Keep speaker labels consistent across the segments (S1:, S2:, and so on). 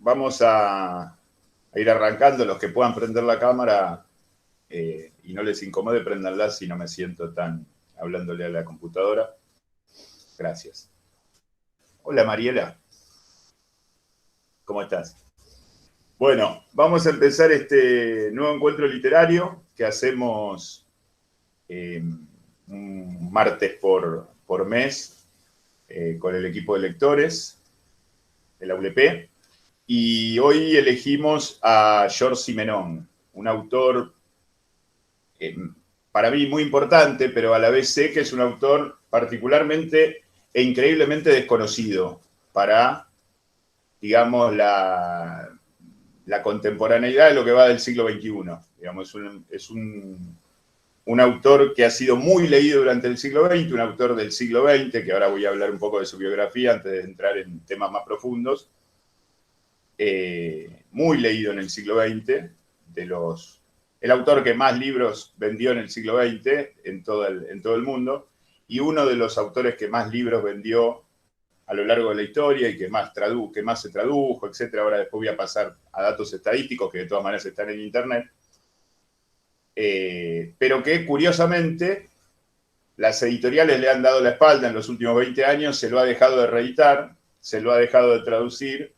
S1: vamos a ir arrancando. Los que puedan prender la cámara y no les incomode, préndanla si no me siento tan hablándole a la computadora. Gracias. Hola, Mariela. ¿Cómo estás? Bueno, vamos a empezar este nuevo encuentro literario que hacemos un martes por mes con el equipo de lectores de la ULP. Y hoy elegimos a Georges Simenon, un autor para mí muy importante, pero a la vez sé que es un autor particularmente e increíblemente desconocido para, digamos, la contemporaneidad de lo que va del siglo XXI. Digamos, es un autor que ha sido muy leído durante el siglo XX, un autor del siglo XX, que ahora voy a hablar un poco de su biografía antes de entrar en temas más profundos, muy leído en el siglo XX, el autor que más libros vendió en el siglo XX en todo el mundo, y uno de los autores que más libros vendió a lo largo de la historia y que más se tradujo, etc. Ahora después voy a pasar a datos estadísticos que de todas maneras están en internet, pero que curiosamente las editoriales le han dado la espalda en los últimos 20 años, se lo ha dejado de reeditar, se lo ha dejado de traducir,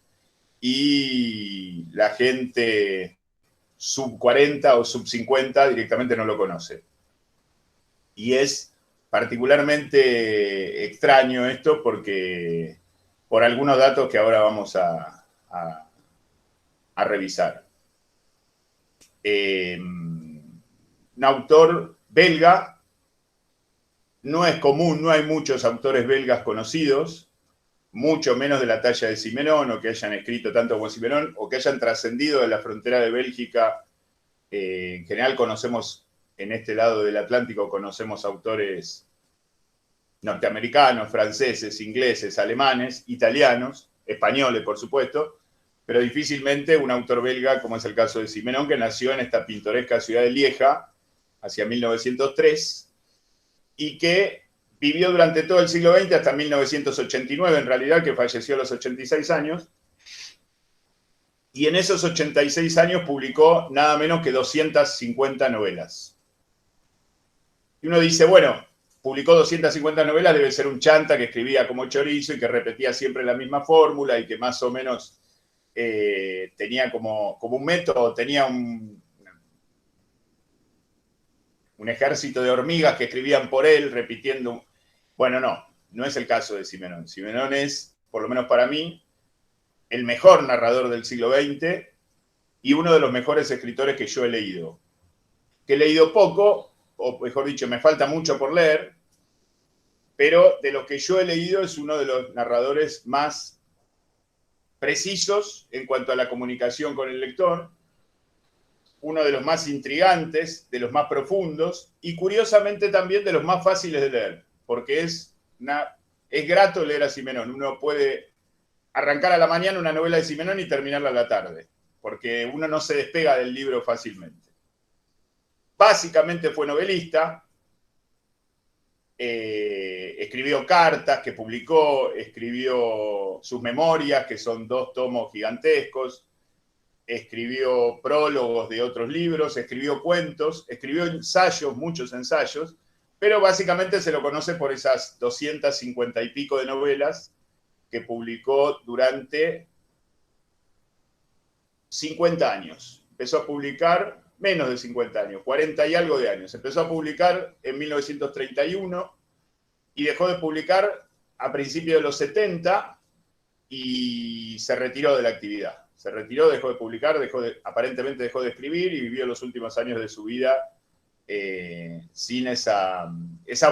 S1: y la gente sub 40 o sub 50 directamente no lo conoce. Y es particularmente extraño esto porque por algunos datos que ahora vamos a revisar. Un autor belga, no es común, no hay muchos autores belgas conocidos, mucho menos de la talla de Simenon, o que hayan escrito tanto como Simenon, o que hayan trascendido de la frontera de Bélgica. En general conocemos, en este lado del Atlántico, conocemos autores norteamericanos, franceses, ingleses, alemanes, italianos, españoles, por supuesto, pero difícilmente un autor belga, como es el caso de Simenon, que nació en esta pintoresca ciudad de Lieja, hacia 1903, y que vivió durante todo el siglo XX hasta 1989, en realidad, que falleció a los 86 años, y en esos 86 años publicó nada menos que 250 novelas. Y uno dice, bueno, publicó 250 novelas, debe ser un chanta que escribía como chorizo y que repetía siempre la misma fórmula y que más o menos tenía como un método, tenía un ejército de hormigas que escribían por él, repitiendo. Bueno, no es el caso de Simenon. Simenon es, por lo menos para mí, el mejor narrador del siglo XX y uno de los mejores escritores que yo he leído. Que he leído poco, o mejor dicho, me falta mucho por leer, pero de lo que yo he leído es uno de los narradores más precisos en cuanto a la comunicación con el lector, uno de los más intrigantes, de los más profundos y curiosamente también de los más fáciles de leer, porque es grato leer a Simenon. Uno puede arrancar a la mañana una novela de Simenon y terminarla a la tarde, porque uno no se despega del libro fácilmente. Básicamente fue novelista, escribió cartas que publicó, escribió sus memorias, que son 2 tomos gigantescos, escribió prólogos de otros libros, escribió cuentos, escribió ensayos, muchos ensayos, pero básicamente se lo conoce por esas 250 y pico de novelas que publicó durante 50 años. Empezó a publicar menos de 50 años, 40 y algo de años. Empezó a publicar en 1931 y dejó de publicar a principios de los 70 y se retiró de la actividad. Se retiró, dejó de publicar, aparentemente dejó de escribir y vivió los últimos años de su vida sin esa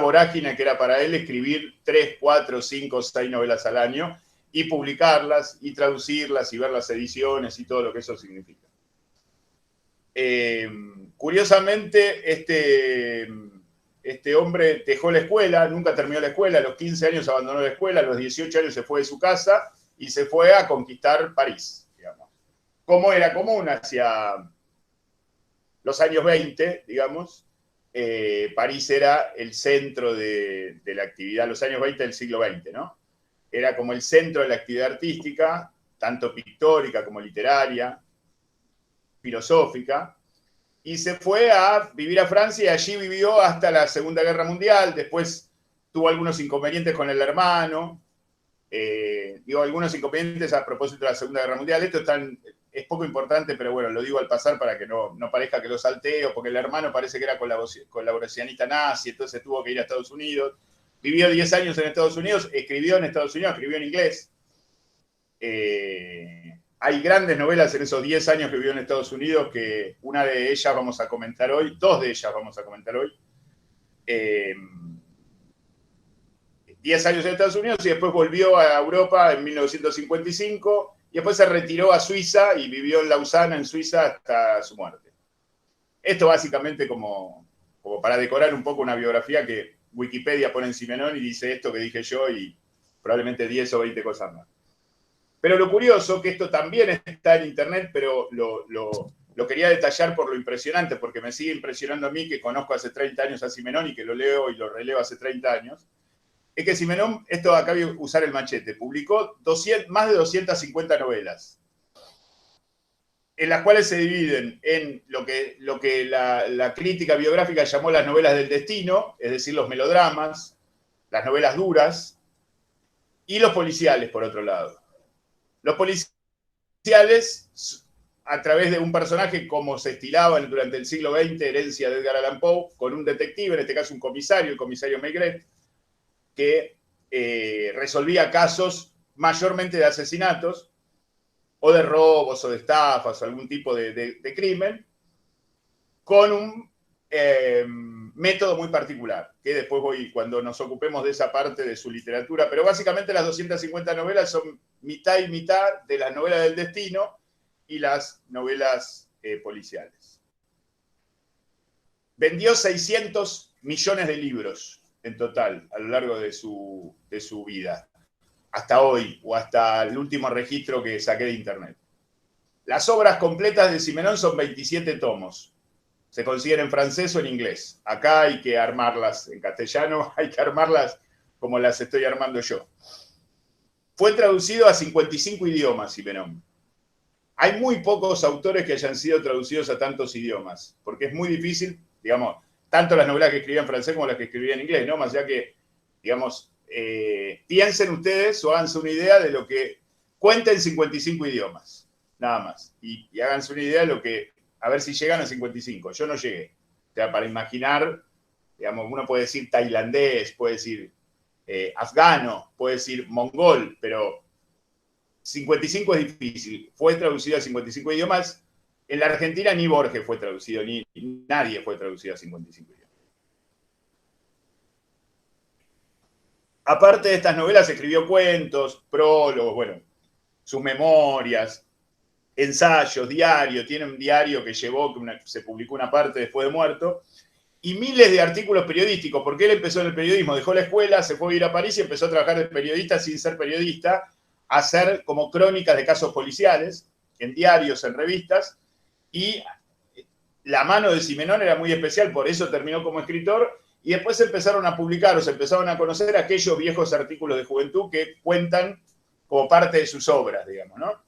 S1: vorágine que era para él escribir 3, 4, 5, 6 novelas al año y publicarlas y traducirlas y ver las ediciones y todo lo que eso significa. Curiosamente, este hombre dejó la escuela, nunca terminó la escuela, a los 15 años abandonó la escuela, a los 18 años se fue de su casa y se fue a conquistar París, digamos. Como era común hacia los años 20, digamos, París era el centro de la actividad, los años 20 del siglo XX, ¿no? Era como el centro de la actividad artística, tanto pictórica como literaria, filosófica, y se fue a vivir a Francia y allí vivió hasta la Segunda Guerra Mundial. Después tuvo algunos inconvenientes con el hermano, algunos inconvenientes a propósito de la Segunda Guerra Mundial. Esto es poco importante, pero bueno, lo digo al pasar para que no parezca que lo salteo, porque el hermano parece que era colaboracionista nazi, entonces tuvo que ir a Estados Unidos. Vivió 10 años en Estados Unidos, escribió en Estados Unidos, escribió en inglés. Hay grandes novelas en esos 10 años que vivió en Estados Unidos, que una de ellas vamos a comentar hoy, dos de ellas vamos a comentar hoy. 10 años en Estados Unidos y después volvió a Europa en 1955 y después se retiró a Suiza y vivió en Lausana, en Suiza, hasta su muerte. Esto básicamente como para decorar un poco una biografía que Wikipedia pone en Simenon y dice esto que dije yo y probablemente 10 o 20 cosas más. Pero lo curioso, que esto también está en internet, pero lo quería detallar por lo impresionante, porque me sigue impresionando a mí, que conozco hace 30 años a Simenon y que lo leo y lo releo hace 30 años, es que Simenon, esto acá voy a usar el machete, publicó más de 250 novelas, en las cuales se dividen en lo que la crítica biográfica llamó las novelas del destino, es decir, los melodramas, las novelas duras, y los policiales, por otro lado. Los policiales, a través de un personaje como se estilaba durante el siglo XX, herencia de Edgar Allan Poe, con un detective, en este caso un comisario, el comisario Maigret, que resolvía casos mayormente de asesinatos, o de robos, o de estafas, o algún tipo de crimen, con un método muy particular, que después cuando nos ocupemos de esa parte de su literatura, pero básicamente las 250 novelas son mitad y mitad de las novelas del destino y las novelas policiales. Vendió 600 millones de libros en total a lo largo de su vida, hasta hoy, o hasta el último registro que saqué de internet. Las obras completas de Simenon son 27 tomos. Se consiguen en francés o en inglés. Acá hay que armarlas en castellano, hay que armarlas como las estoy armando yo. Fue traducido a 55 idiomas, Simenon. Hay muy pocos autores que hayan sido traducidos a tantos idiomas, porque es muy difícil, digamos, tanto las novelas que escribía en francés como las que escribía en inglés, ¿no? Más allá que, digamos, piensen ustedes o háganse una idea de lo que cuenta en 55 idiomas, nada más. Y háganse una idea de lo que, a ver si llegan a 55. Yo no llegué. O sea, para imaginar, digamos, uno puede decir tailandés, puede decir afgano, puede decir mongol, pero 55 es difícil. Fue traducido a 55 idiomas. En la Argentina ni Borges fue traducido, ni nadie fue traducido a 55 idiomas. Aparte de estas novelas, escribió cuentos, prólogos, bueno, sus memorias, ensayos, diario. Tiene un diario que llevó, que se publicó una parte después de muerto, y miles de artículos periodísticos, porque él empezó en el periodismo, dejó la escuela, se fue a ir a París y empezó a trabajar de periodista sin ser periodista, a hacer como crónicas de casos policiales, en diarios, en revistas, y la mano de Simenon era muy especial, por eso terminó como escritor, y después se empezaron a publicar o se empezaron a conocer aquellos viejos artículos de juventud que cuentan como parte de sus obras, digamos, ¿no?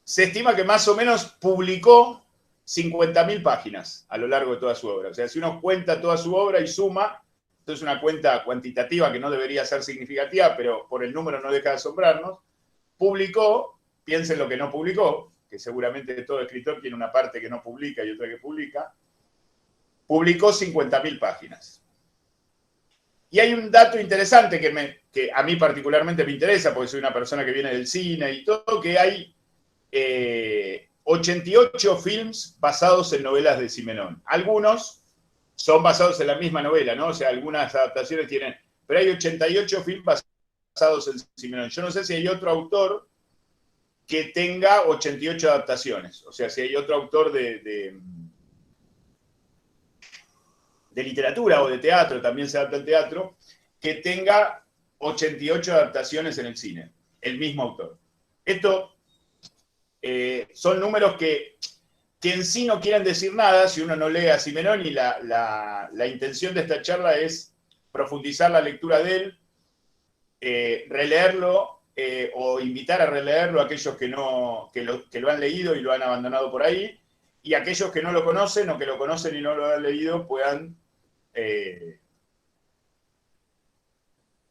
S1: Se estima que más o menos publicó 50.000 páginas a lo largo de toda su obra. O sea, si uno cuenta toda su obra y suma, esto es una cuenta cuantitativa que no debería ser significativa, pero por el número no deja de asombrarnos, publicó, piensen lo que no publicó, que seguramente todo escritor tiene una parte que no publica y otra que publica, publicó 50.000 páginas. Y hay un dato interesante que a mí particularmente me interesa, porque soy una persona que viene del cine y todo, que hay 88 films basados en novelas de Simenon. Algunos son basados en la misma novela, ¿no? O sea, algunas adaptaciones tienen... Pero hay 88 films basados en Simenon. Yo no sé si hay otro autor que tenga 88 adaptaciones. O sea, si hay otro autor de literatura o de teatro, también se adapta al teatro, que tenga 88 adaptaciones en el cine. El mismo autor. Esto son números que en sí no quieren decir nada si uno no lee a Simenon, y la intención de esta charla es profundizar la lectura de él releerlo o invitar a releerlo a aquellos que lo han leído y lo han abandonado por ahí, y aquellos que no lo conocen o que lo conocen y no lo han leído puedan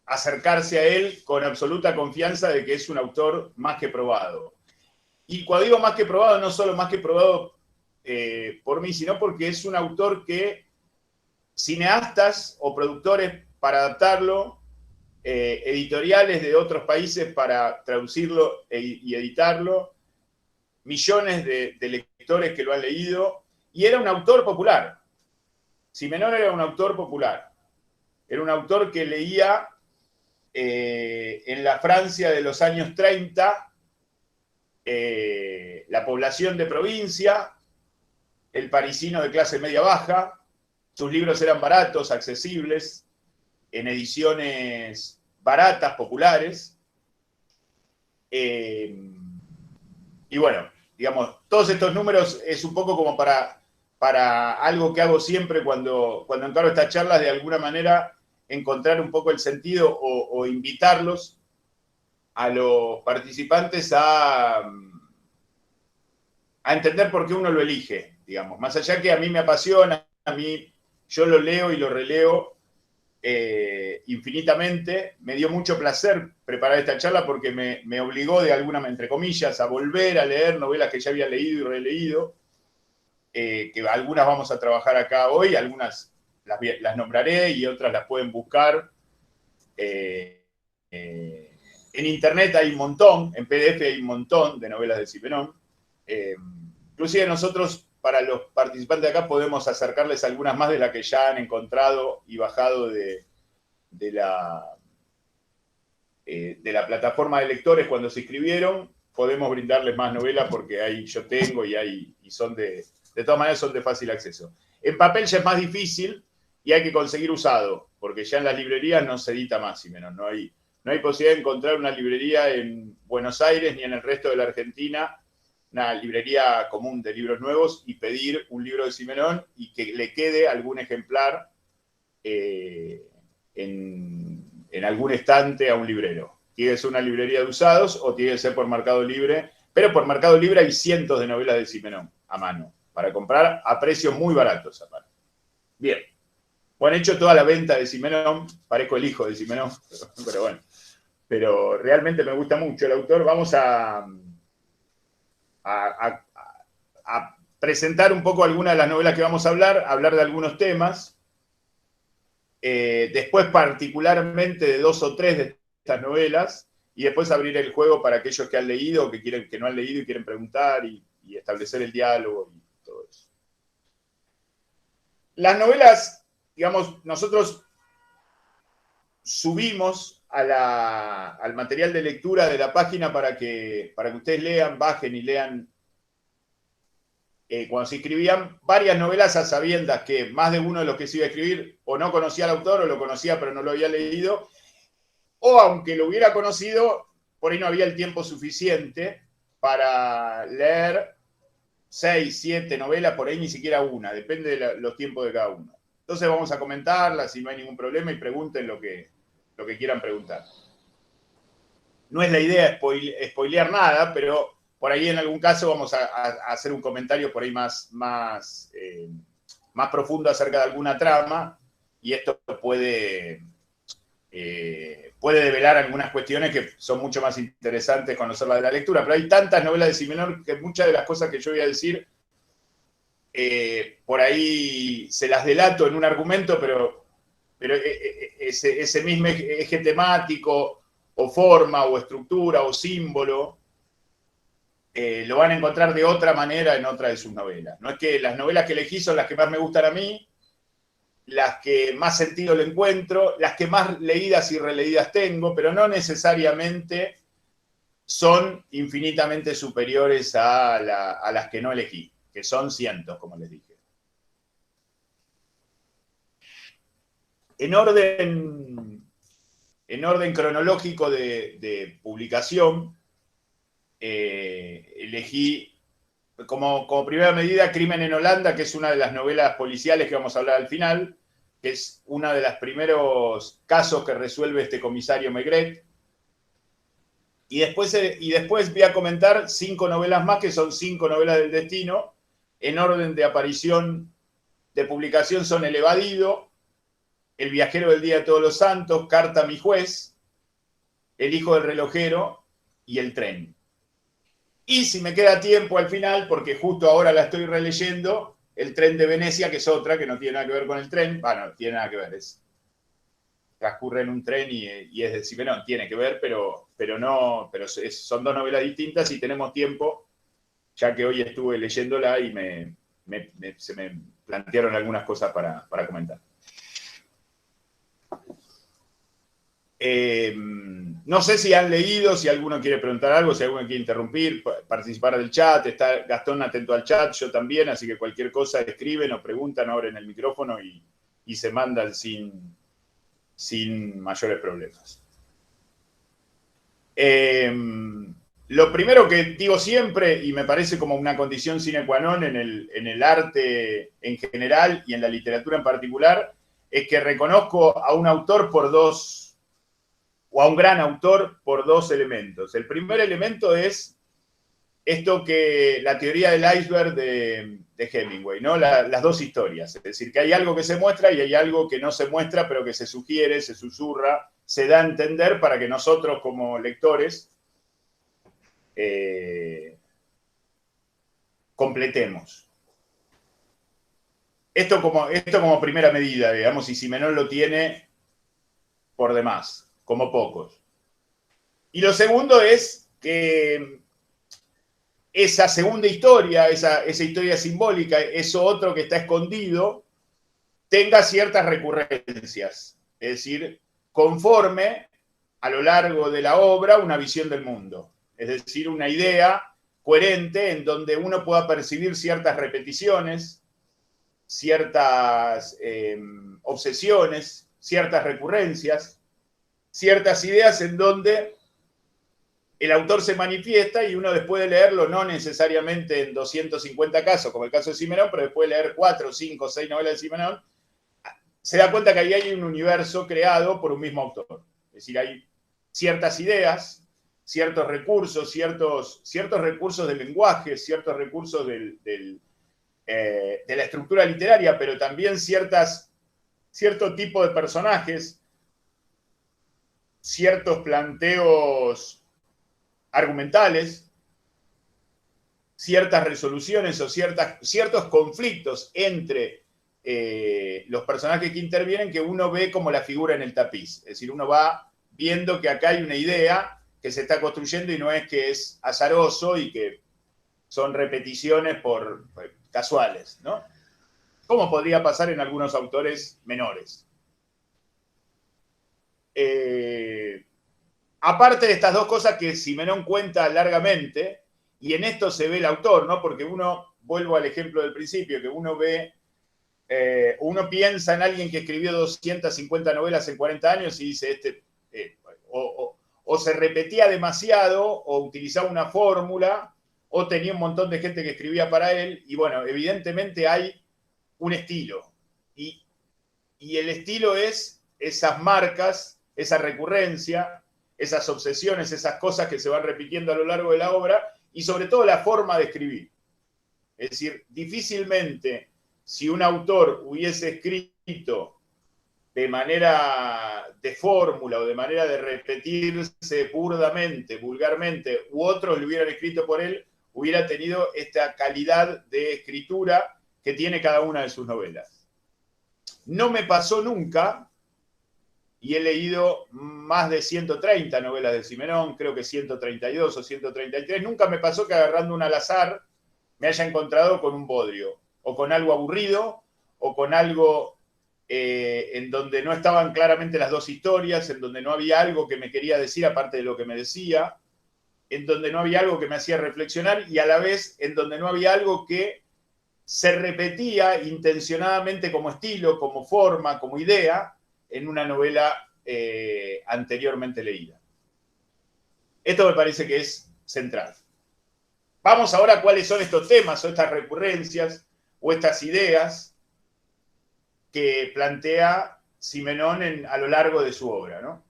S1: acercarse a él con absoluta confianza de que es un autor más que probado. Y cuando digo más que probado, no solo más que probado por mí, sino porque es un autor que cineastas o productores para adaptarlo, editoriales de otros países para traducirlo y editarlo, millones de lectores que lo han leído, y era un autor popular. Simenón era un autor popular. Era un autor que leía en la Francia de los años 30 la población de provincia, el parisino de clase media-baja. Sus libros eran baratos, accesibles, en ediciones baratas, populares. Y bueno, digamos, todos estos números es un poco como para algo que hago siempre cuando encaro estas charlas, de alguna manera encontrar un poco el sentido o invitarlos a los participantes a entender por qué uno lo elige, digamos. Más allá que a mí me apasiona, a mí yo lo leo y lo releo infinitamente. Me dio mucho placer preparar esta charla porque me obligó de alguna, entre comillas, a volver a leer novelas que ya había leído y releído, que algunas vamos a trabajar acá hoy, algunas las nombraré y otras las pueden buscar. En internet hay un montón, en PDF hay un montón de novelas de Simenón. Inclusive nosotros, para los participantes de acá, podemos acercarles algunas más de las que ya han encontrado y bajado de la plataforma de lectores cuando se inscribieron. Podemos brindarles más novelas porque ahí yo tengo y son de todas maneras son de fácil acceso. En papel ya es más difícil y hay que conseguir usado, porque ya en las librerías no se edita más, Simenón. No hay posibilidad de encontrar una librería en Buenos Aires ni en el resto de la Argentina, una librería común de libros nuevos, y pedir un libro de Simenón y que le quede algún ejemplar en algún estante a un librero. Tiene que ser una librería de usados o tiene que ser por Mercado Libre, pero por Mercado Libre hay cientos de novelas de Simenón a mano para comprar a precios muy baratos. Bien. Bueno, he hecho toda la venta de Simenón, parezco el hijo de Simenón, pero bueno. Pero realmente me gusta mucho el autor. Vamos a presentar un poco algunas de las novelas que vamos a hablar de algunos temas. Después particularmente de 2 o 3 de estas novelas, y después abrir el juego para aquellos que han leído o que no han leído y quieren preguntar y establecer el diálogo y todo eso. Las novelas, digamos, nosotros subimos al material de lectura de la página para que ustedes lean, bajen y lean. Cuando se escribían varias novelas a sabiendas que más de uno de los que se iba a escribir o no conocía al autor o lo conocía pero no lo había leído, o aunque lo hubiera conocido, por ahí no había el tiempo suficiente para leer 6, 7 novelas, por ahí ni siquiera una, depende de los tiempos de cada uno. Entonces vamos a comentarlas si no hay ningún problema y pregunten lo que quieran preguntar. No es la idea spoilear nada, pero por ahí en algún caso vamos a hacer un comentario por ahí más profundo acerca de alguna trama, y esto puede develar algunas cuestiones que son mucho más interesantes conocerlas de la lectura. Pero hay tantas novelas de Simenón que muchas de las cosas que yo voy a decir por ahí se las delato en un argumento, pero ese mismo eje temático o forma o estructura o símbolo lo van a encontrar de otra manera en otra de sus novelas. No es que las novelas que elegí son las que más me gustan a mí, las que más sentido le encuentro, las que más leídas y releídas tengo, pero no necesariamente son infinitamente superiores a las que no elegí, que son cientos, como les dije. En orden cronológico de publicación, elegí como primera medida Crimen en Holanda, que es una de las novelas policiales que vamos a hablar al final, que es uno de los primeros casos que resuelve este comisario Maigret. Y después voy a comentar 5 novelas más, que son 5 novelas del destino. En orden de aparición, de publicación, son El Evadido, El viajero del día de todos los santos, Carta a mi juez, El hijo del relojero y El tren. Y si me queda tiempo al final, porque justo ahora la estoy releyendo, El tren de Venecia, que es otra, que no tiene nada que ver con el tren. Bueno, tiene nada que ver, transcurre en un tren y es de Simenón, tiene que ver, pero son 2 novelas distintas y tenemos tiempo, ya que hoy estuve leyéndola y se me plantearon algunas cosas para comentar. No sé si han leído, si alguno quiere preguntar algo, si alguno quiere interrumpir, participar del chat. Está Gastón atento al chat, yo también, así que cualquier cosa escriben o preguntan, abren el micrófono y se mandan sin mayores problemas. Lo primero que digo siempre, y me parece como una condición sine qua non en el arte en general y en la literatura en particular, es que reconozco a un autor o a un gran autor por 2 elementos. El primer elemento es esto que la teoría del iceberg de Hemingway, ¿no? Las 2 historias. Es decir, que hay algo que se muestra y hay algo que no se muestra, pero que se sugiere, se susurra, se da a entender para que nosotros como lectores completemos. Esto como primera medida, digamos, y Simenón lo tiene por demás, como pocos. Y lo segundo es que esa segunda historia, esa historia simbólica, eso otro que está escondido, tenga ciertas recurrencias. Es decir, conforme a lo largo de la obra una visión del mundo. Es decir, una idea coherente en donde uno pueda percibir ciertas repeticiones, ciertas obsesiones, ciertas recurrencias, ciertas ideas en donde el autor se manifiesta y uno después de leerlo, no necesariamente en 250 casos, como el caso de Simenón, pero después de leer 4, 5, 6 novelas de Simenón, se da cuenta que ahí hay un universo creado por un mismo autor. Es decir, hay ciertas ideas, ciertos recursos, ciertos recursos del lenguaje, ciertos recursos de la estructura literaria, pero también cierto tipo de personajes, ciertos planteos argumentales, ciertas resoluciones o ciertos conflictos entre los personajes que intervienen que uno ve como la figura en el tapiz. Es decir, uno va viendo que acá hay una idea que se está construyendo y no es que es azaroso y que son repeticiones casuales, ¿no? Como podría pasar en algunos autores menores. Aparte de estas 2 cosas que Simenón cuenta largamente, y en esto se ve el autor, ¿no? Porque vuelvo al ejemplo del principio, que uno piensa en alguien que escribió 250 novelas en 40 años y dice, o se repetía demasiado, o utilizaba una fórmula, o tenía un montón de gente que escribía para él, y bueno, evidentemente hay un estilo, y el estilo es esas marcas, esa recurrencia, esas obsesiones, esas cosas que se van repitiendo a lo largo de la obra, y sobre todo la forma de escribir. Es decir, difícilmente si un autor hubiese escrito de manera de fórmula o de manera de repetirse burdamente, vulgarmente, u otros lo hubieran escrito por él, hubiera tenido esta calidad de escritura que tiene cada una de sus novelas. No me pasó nunca, y he leído más de 130 novelas de Simenón, creo que 132 o 133, nunca me pasó que agarrando un al azar me haya encontrado con un bodrio, o con algo aburrido, o con algo en donde no estaban claramente las 2 historias, en donde no había algo que me quería decir aparte de lo que me decía, en donde no había algo que me hacía reflexionar y a la vez en donde no había algo que se repetía intencionadamente como estilo, como forma, como idea, en una novela anteriormente leída. Esto me parece que es central. Vamos ahora a cuáles son estos temas o estas recurrencias o estas ideas que plantea Simenón a lo largo de su obra, ¿no?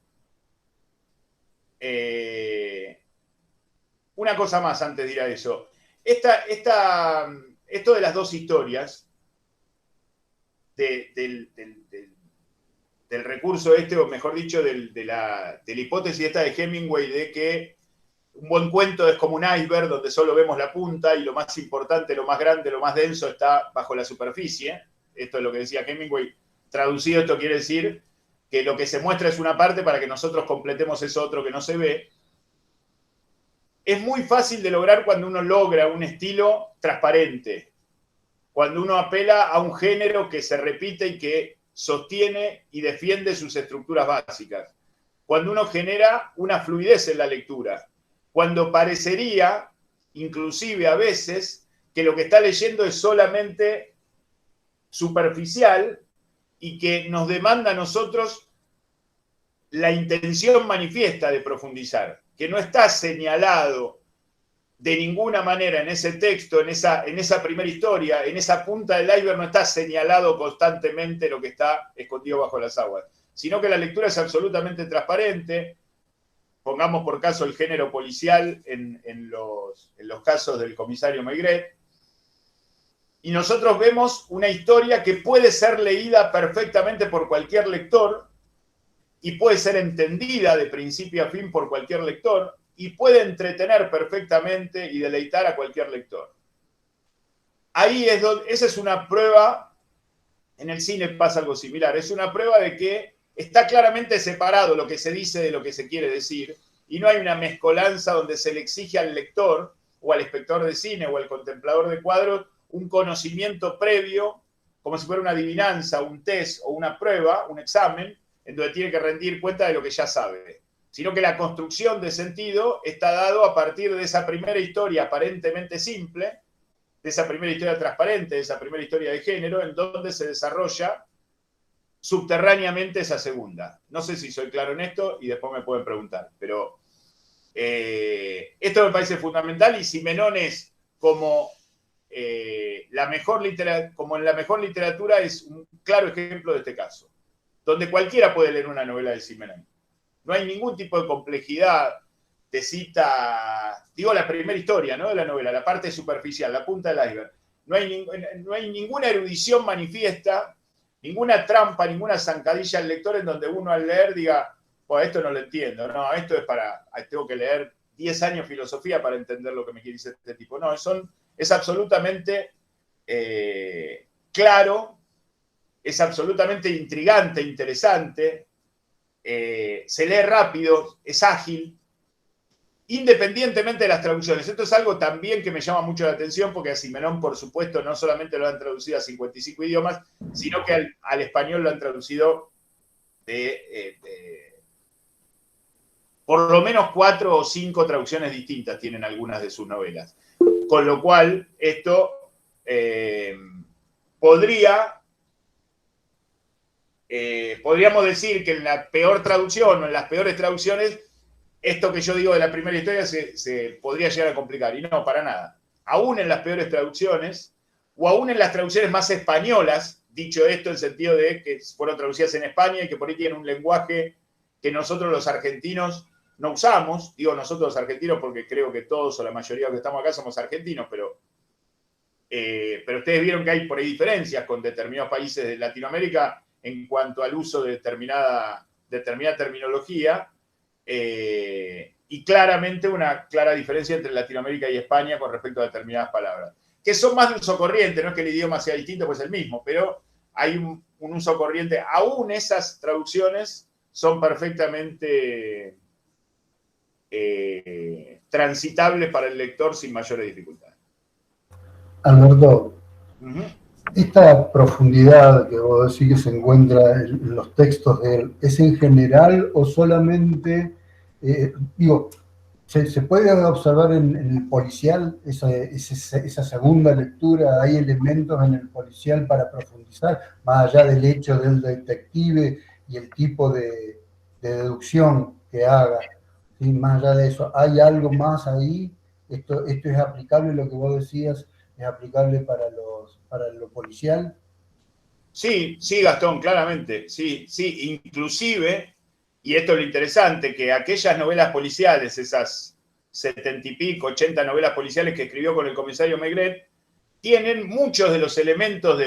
S1: Una cosa más antes de ir a eso. Esto de las dos historias, del recurso o mejor dicho, de la hipótesis esta de Hemingway de que un buen cuento es como un iceberg donde solo vemos la punta y lo más importante, lo más grande, lo más denso está bajo la superficie. Esto es lo que decía Hemingway. Traducido, esto quiere decir que lo que se muestra es una parte para que nosotros completemos eso otro que no se ve. Es muy fácil de lograr cuando uno logra un estilo transparente, cuando uno apela a un género que se repite y que sostiene y defiende sus estructuras básicas, cuando uno genera una fluidez en la lectura, cuando parecería, inclusive a veces, que lo que está leyendo es solamente superficial y que nos demanda a nosotros la intención manifiesta de profundizar, que no está señalado de ninguna manera en ese texto, en esa primera historia, en esa punta del iceberg no está señalado constantemente lo que está escondido bajo las aguas, sino que la lectura es absolutamente transparente. Pongamos por caso el género policial en los casos del comisario Maigret, y nosotros vemos una historia que puede ser leída perfectamente por cualquier lector y puede ser entendida de principio a fin por cualquier lector y puede entretener perfectamente y deleitar a cualquier lector. Ahí es donde, esa es una prueba, en el cine pasa algo similar, es una prueba de que está claramente separado lo que se dice de lo que se quiere decir y no hay una mezcolanza donde se le exige al lector o al espectador de cine o al contemplador de cuadros un conocimiento previo, como si fuera una adivinanza, un test o una prueba, un examen, en donde tiene que rendir cuenta de lo que ya sabe, sino que la construcción de sentido está dado a partir de esa primera historia aparentemente simple, de esa primera historia transparente, de esa primera historia de género, en donde se desarrolla subterráneamente esa segunda. No sé si soy claro en esto y después me pueden preguntar, pero esto me parece fundamental y Simenón es como en la mejor literatura es un claro ejemplo de este caso, donde cualquiera puede leer una novela de Simenón. No hay ningún tipo de complejidad, te cita, digo, la primera historia, ¿no?, de la novela, la parte superficial, la punta del iceberg. No hay ninguna erudición manifiesta, ninguna trampa, ninguna zancadilla al lector en donde uno al leer diga, pues esto no lo entiendo, no, esto es tengo que leer 10 años filosofía para entender lo que me quiere decir este tipo. No, es absolutamente claro, es absolutamente intrigante, interesante, se lee rápido, es ágil, independientemente de las traducciones. Esto es algo también que me llama mucho la atención, porque a Simenón, por supuesto, no solamente lo han traducido a 55 idiomas, sino que al español lo han traducido por lo menos 4 o 5 traducciones distintas tienen algunas de sus novelas. Con lo cual, esto podríamos decir que en la peor traducción o en las peores traducciones, esto que yo digo de la primera historia se podría llegar a complicar. Y no, para nada. Aún en las peores traducciones, o aún en las traducciones más españolas, dicho esto en sentido de que fueron traducidas en España y que por ahí tienen un lenguaje que nosotros los argentinos no usamos. Digo nosotros los argentinos porque creo que todos o la mayoría de los que estamos acá somos argentinos, pero ustedes vieron que hay por ahí diferencias con determinados países de Latinoamérica en cuanto al uso de determinada terminología, y claramente una clara diferencia entre Latinoamérica y España con respecto a determinadas palabras, que son más de uso corriente, no es que el idioma sea distinto, pues es el mismo, pero hay un uso corriente. Aún esas traducciones son perfectamente transitables para el lector sin mayores dificultades.
S2: Alberto, esta profundidad que vos decís que se encuentra en los textos de él, ¿es en general o solamente, se puede observar en el policial esa segunda lectura? ¿Hay elementos en el policial para profundizar, más allá del hecho del detective y el tipo de deducción que haga? ¿Sí? Más allá de eso, ¿hay algo más ahí? ¿Esto es aplicable, lo que vos decías, es aplicable para lo policial?
S1: Sí, sí, Gastón, claramente, sí, sí, inclusive, y esto es lo interesante, que aquellas novelas policiales, esas 70 y pico, 80 novelas policiales que escribió con el comisario Maigret, tienen muchos de los elementos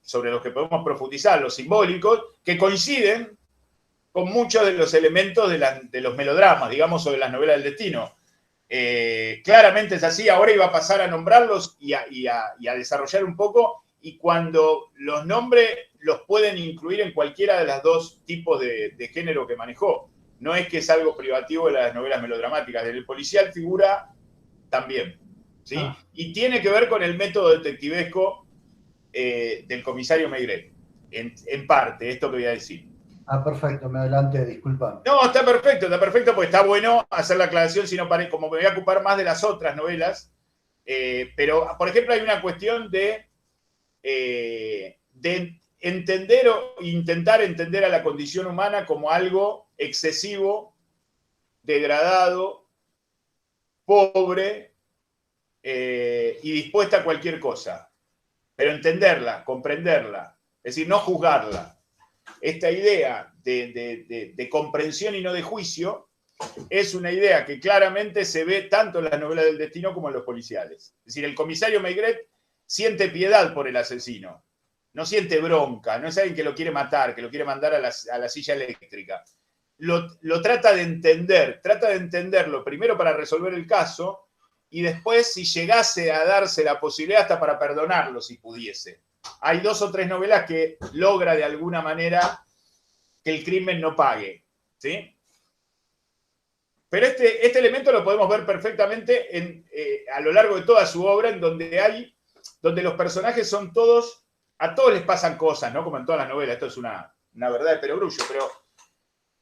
S1: sobre los que podemos profundizar, los simbólicos, que coinciden con muchos de los elementos de los melodramas, digamos, o de las novelas del destino. Claramente es así, ahora iba a pasar a nombrarlos y a desarrollar un poco, y cuando los nombre los pueden incluir en cualquiera de los dos tipos de género que manejó. No es que es algo privativo de las novelas melodramáticas, del policial figura también, ¿sí?
S2: Ah,
S1: Y tiene que ver con el método detectivesco del comisario Maigret, en parte, esto que voy a decir.
S2: perfecto, me adelanté, disculpa.
S1: No, está perfecto porque está bueno hacer la aclaración, sino como me voy a ocupar más de las otras novelas. Pero, por ejemplo, hay una cuestión de entender o intentar entender a la condición humana como algo excesivo, degradado, pobre y dispuesta a cualquier cosa. Pero entenderla, comprenderla, es decir, no juzgarla. Esta idea de comprensión y no de juicio es una idea que claramente se ve tanto en las novelas del destino como en los policiales. Es decir, el comisario Maigret siente piedad por el asesino, no siente bronca, no es alguien que lo quiere matar, que lo quiere mandar a la silla eléctrica. Lo trata de entenderlo primero para resolver el caso y después, si llegase a darse la posibilidad, hasta para perdonarlo, si pudiese. Hay 2 o 3 novelas que logra de alguna manera que el crimen no pague, ¿sí? Pero este elemento lo podemos ver perfectamente a lo largo de toda su obra, en donde los personajes son todos, a todos les pasan cosas, ¿no? Como en todas las novelas, esto es una verdad de perogrullo, pero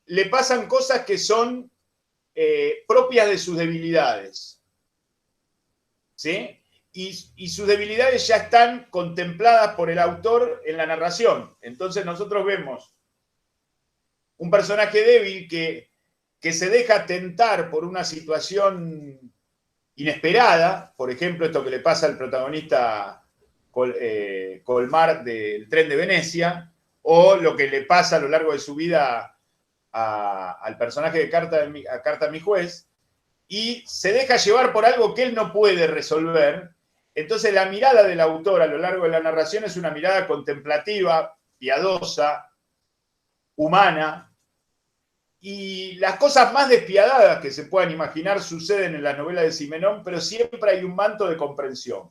S1: le pasan cosas que son propias de sus debilidades, ¿sí? Y sus debilidades ya están contempladas por el autor en la narración. Entonces nosotros vemos un personaje débil que se deja tentar por una situación inesperada, por ejemplo, esto que le pasa al protagonista Colmar del Tren de Venecia, o lo que le pasa a lo largo de su vida al personaje de Carta a mi juez, y se deja llevar por algo que él no puede resolver. Entonces la mirada del autor a lo largo de la narración es una mirada contemplativa, piadosa, humana, y las cosas más despiadadas que se puedan imaginar suceden en las novelas de Simenón, pero siempre hay un manto de comprensión.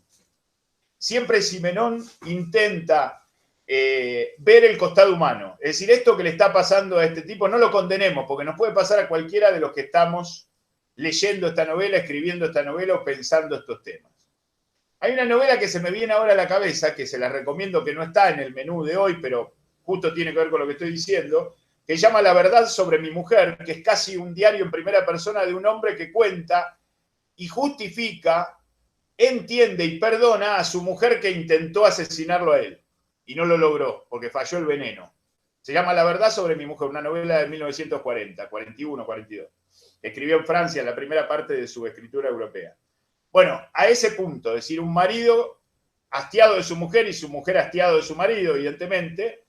S1: Siempre Simenón intenta ver el costado humano. Es decir, esto que le está pasando a este tipo no lo condenemos, porque nos puede pasar a cualquiera de los que estamos leyendo esta novela, escribiendo esta novela o pensando estos temas. Hay una novela que se me viene ahora a la cabeza, que se la recomiendo, que no está en el menú de hoy, pero justo tiene que ver con lo que estoy diciendo, que se llama La verdad sobre mi mujer, que es casi un diario en primera persona de un hombre que cuenta y justifica, entiende y perdona a su mujer que intentó asesinarlo a él y no lo logró porque falló el veneno. Se llama La verdad sobre mi mujer, una novela de 1940, 41, 42. Escribió en Francia la primera parte de su escritura europea. Bueno, a ese punto, es decir, un marido hastiado de su mujer y su mujer hastiado de su marido, evidentemente.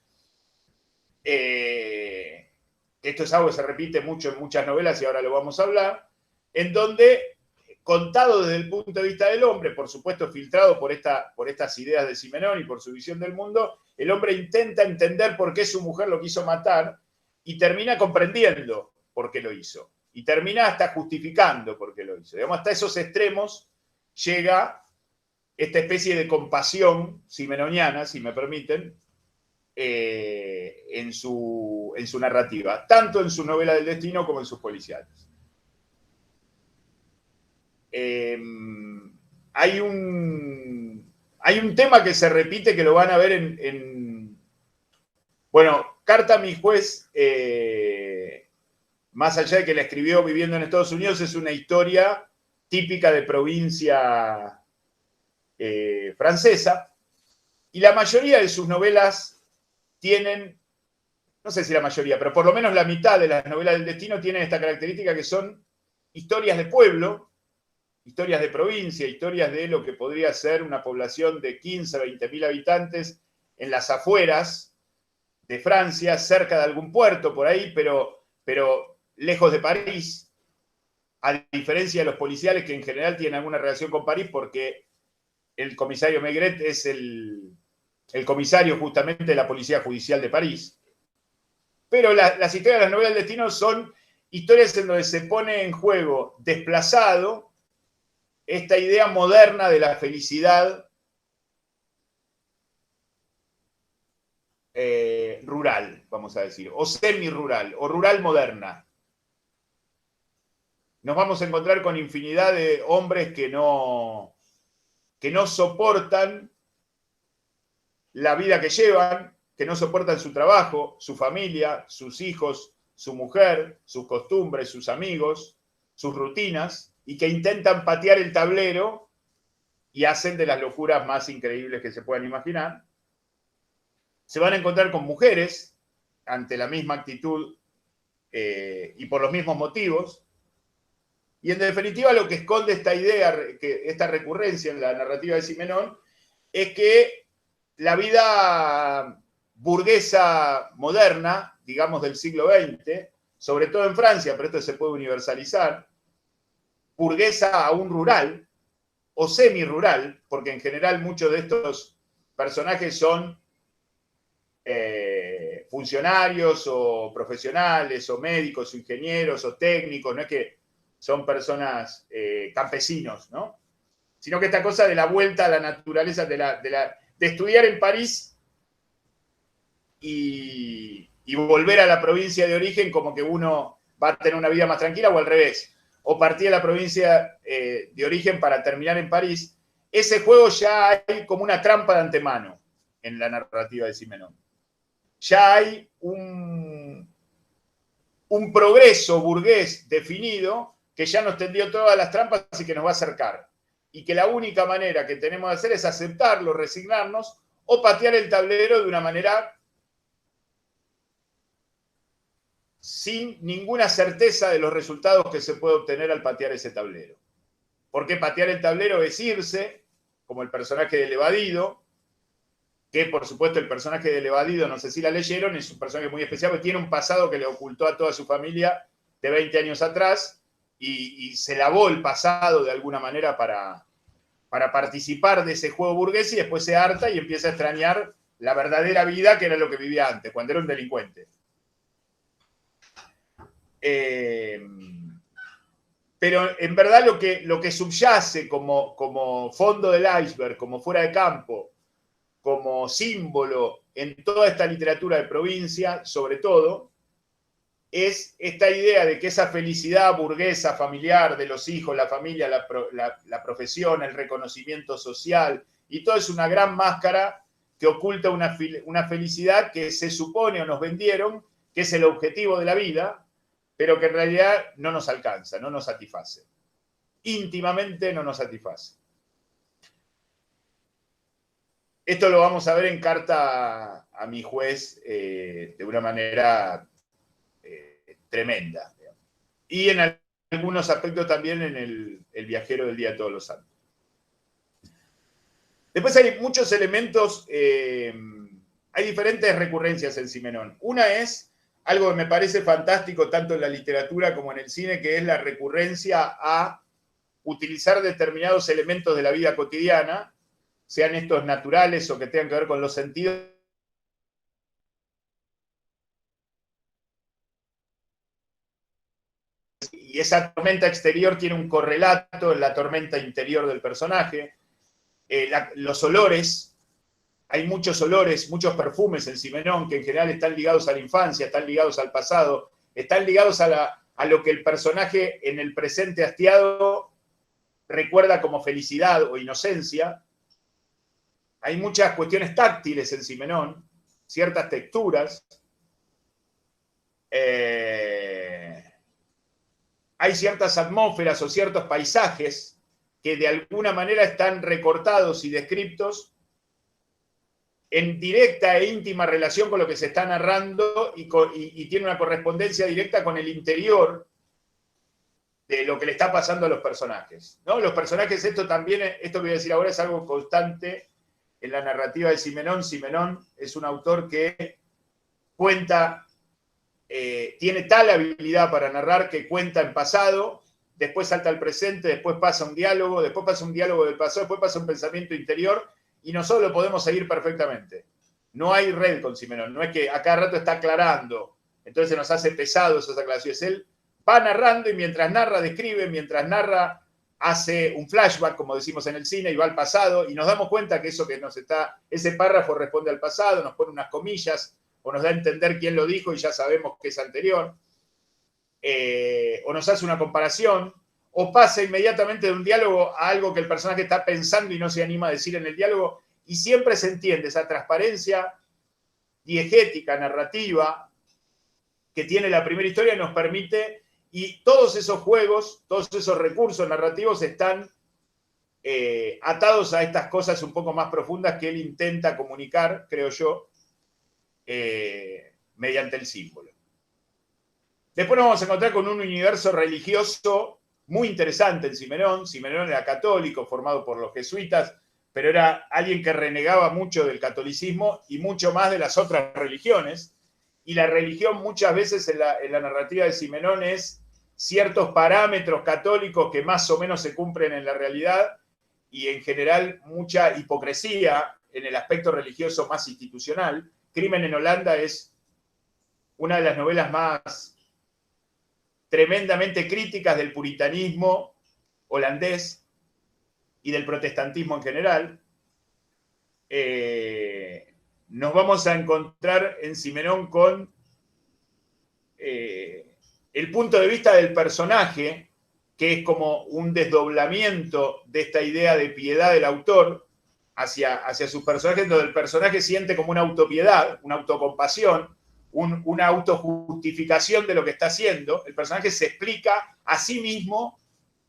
S1: Esto es algo que se repite mucho en muchas novelas y ahora lo vamos a hablar, en donde, contado desde el punto de vista del hombre, por supuesto filtrado por estas ideas de Simenón y por su visión del mundo, el hombre intenta entender por qué su mujer lo quiso matar y termina comprendiendo por qué lo hizo. Y termina hasta justificando por qué lo hizo. Digamos, hasta esos extremos llega esta especie de compasión simenoniana, si me permiten, en su narrativa, tanto en su novela del destino como en sus policiales. Hay un tema que se repite, que lo van a ver bueno, Carta a mi juez, más allá de que la escribió viviendo en Estados Unidos, es una historia típica de provincia francesa, y la mayoría de sus novelas tienen, no sé si la mayoría, pero por lo menos la mitad de las novelas del destino tienen esta característica, que son historias de pueblo, historias de provincia, historias de lo que podría ser una población de 15, 20 mil habitantes en las afueras de Francia, cerca de algún puerto por ahí, pero lejos de París, a diferencia de los policiales que en general tienen alguna relación con París, porque el comisario Maigret es el comisario justamente de la Policía Judicial de París. Pero las historias de las novelas del destino son historias en donde se pone en juego desplazado esta idea moderna de la felicidad rural, vamos a decir, o semi-rural, o rural moderna. Nos vamos a encontrar con infinidad de hombres que no soportan la vida que llevan, que no soportan su trabajo, su familia, sus hijos, su mujer, sus costumbres, sus amigos, sus rutinas, y que intentan patear el tablero y hacen de las locuras más increíbles que se puedan imaginar. Se van a encontrar con mujeres ante la misma actitud y por los mismos motivos. Y en definitiva lo que esconde esta idea, esta recurrencia en la narrativa de Simenón, es que la vida burguesa moderna, digamos del siglo XX, sobre todo en Francia, pero esto se puede universalizar, burguesa aún rural o semi-rural, porque en general muchos de estos personajes son funcionarios o profesionales o médicos o ingenieros o técnicos, no es que son personas campesinos, ¿no? Sino que esta cosa de la vuelta a la naturaleza, de estudiar en París y volver a la provincia de origen como que uno va a tener una vida más tranquila, o al revés, o partir de la provincia de origen para terminar en París. Ese juego ya hay como una trampa de antemano en la narrativa de Simenón. Ya hay un progreso burgués definido que ya nos tendió todas las trampas y que nos va a acercar. Y que la única manera que tenemos de hacer es aceptarlo, resignarnos o patear el tablero de una manera sin ninguna certeza de los resultados que se puede obtener al patear ese tablero. Porque patear el tablero es irse, como el personaje del evadido, que por supuesto el personaje del evadido, no sé si la leyeron, es un personaje muy especial, porque tiene un pasado que le ocultó a toda su familia de 20 años atrás, y se lavó el pasado de alguna manera para participar de ese juego burgués, y después se harta y empieza a extrañar la verdadera vida, que era lo que vivía antes, cuando era un delincuente. Pero en verdad lo que subyace como fondo del iceberg, como fuera de campo, como símbolo en toda esta literatura de provincia, sobre todo, es esta idea de que esa felicidad burguesa, familiar, de los hijos, la familia, la profesión, el reconocimiento social, y todo es una gran máscara que oculta una felicidad que se supone o nos vendieron que es el objetivo de la vida, pero que en realidad no nos alcanza, no nos satisface. Íntimamente no nos satisface. Esto lo vamos a ver en Carta a mi juez de una manera tremenda. Y en algunos aspectos también en el viajero del Día de Todos los Santos. Después hay muchos elementos, hay diferentes recurrencias en Simenón. Una es algo que me parece fantástico tanto en la literatura como en el cine, que es la recurrencia a utilizar determinados elementos de la vida cotidiana, sean estos naturales o que tengan que ver con los sentidos, y esa tormenta exterior tiene un correlato en la tormenta interior del personaje. Los olores, hay muchos olores, muchos perfumes en Simenón que en general están ligados a la infancia, están ligados al pasado, están ligados a lo que el personaje en el presente hastiado recuerda como felicidad o inocencia. Hay muchas cuestiones táctiles en Simenón, ciertas texturas. Hay ciertas atmósferas o ciertos paisajes que de alguna manera están recortados y descriptos en directa e íntima relación con lo que se está narrando y tiene una correspondencia directa con el interior de lo que le está pasando a los personajes, ¿no? Los personajes, esto que voy a decir ahora es algo constante en la narrativa de Simenón. Simenón es un autor que cuenta, tiene tal habilidad para narrar que cuenta en pasado, después salta al presente, después pasa un diálogo, después pasa un diálogo del pasado, después pasa un pensamiento interior, y nosotros lo podemos seguir perfectamente. No hay red con Simenón, no es que a cada rato está aclarando, entonces se nos hace pesado esas aclaraciones. Él va narrando y mientras narra, describe, mientras narra, hace un flashback, como decimos en el cine, y va al pasado, y nos damos cuenta que eso que nos está, ese párrafo responde al pasado, nos pone unas comillas, o nos da a entender quién lo dijo y ya sabemos que es anterior, o nos hace una comparación, o pasa inmediatamente de un diálogo a algo que el personaje está pensando y no se anima a decir en el diálogo, y siempre se entiende esa transparencia diegética, narrativa, que tiene la primera historia y nos permite, y todos esos juegos, todos esos recursos narrativos están atados a estas cosas un poco más profundas que él intenta comunicar, creo yo, mediante el símbolo. Después nos vamos a encontrar con un universo religioso muy interesante en Simenón. Simenón era católico, formado por los jesuitas, pero era alguien que renegaba mucho del catolicismo y mucho más de las otras religiones. Y la religión muchas veces en la narrativa de Simenón es ciertos parámetros católicos que más o menos se cumplen en la realidad y en general mucha hipocresía en el aspecto religioso más institucional. Crimen en Holanda es una de las novelas más tremendamente críticas del puritanismo holandés y del protestantismo en general. Nos vamos a encontrar en Simenón con el punto de vista del personaje, que es como un desdoblamiento de esta idea de piedad del autor hacia sus personajes, donde el personaje siente como una autopiedad, una autocompasión, una autojustificación de lo que está haciendo. El personaje se explica a sí mismo,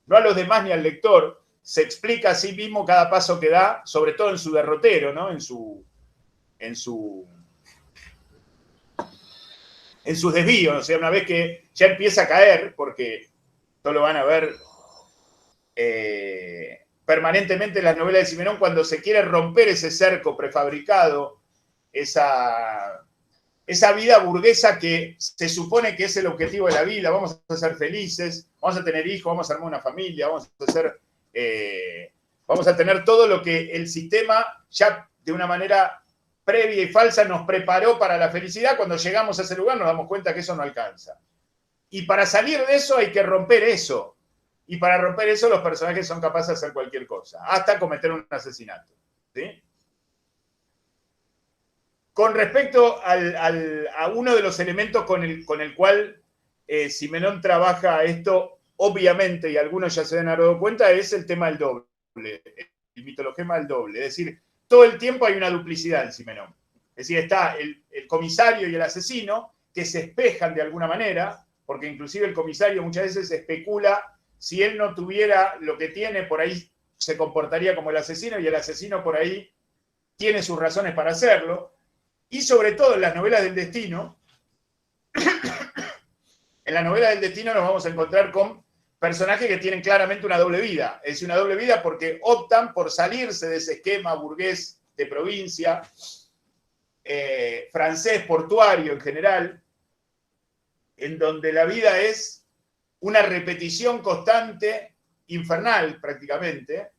S1: no a los demás ni al lector, se explica a sí mismo cada paso que da, sobre todo en su derrotero, ¿no? en sus desvíos. O sea, una vez que ya empieza a caer, porque esto lo van a ver permanentemente en las novelas de Simenón, cuando se quiere romper ese cerco prefabricado, esa vida burguesa que se supone que es el objetivo de la vida. Vamos a ser felices, vamos a tener hijos, vamos a armar una familia, vamos a tener todo lo que el sistema ya de una manera previa y falsa nos preparó para la felicidad. Cuando llegamos a ese lugar nos damos cuenta que eso no alcanza. Y para salir de eso hay que romper eso. Y para romper eso los personajes son capaces de hacer cualquier cosa, hasta cometer un asesinato. ¿Sí? Con respecto a uno de los elementos con el cual Simenón trabaja esto, obviamente, y algunos ya se han dado cuenta, es el tema del doble, el mitologema del doble. Es decir, todo el tiempo hay una duplicidad en Simenón. Es decir, está el comisario y el asesino que se espejan de alguna manera, porque inclusive el comisario muchas veces especula, si él no tuviera lo que tiene, por ahí se comportaría como el asesino, y el asesino por ahí tiene sus razones para hacerlo. Y sobre todo en las novelas del destino, en las novelas del destino nos vamos a encontrar con personajes que tienen claramente una doble vida. Es una doble vida porque optan por salirse de ese esquema burgués de provincia, francés, portuario en general, en donde la vida es una repetición constante, infernal prácticamente,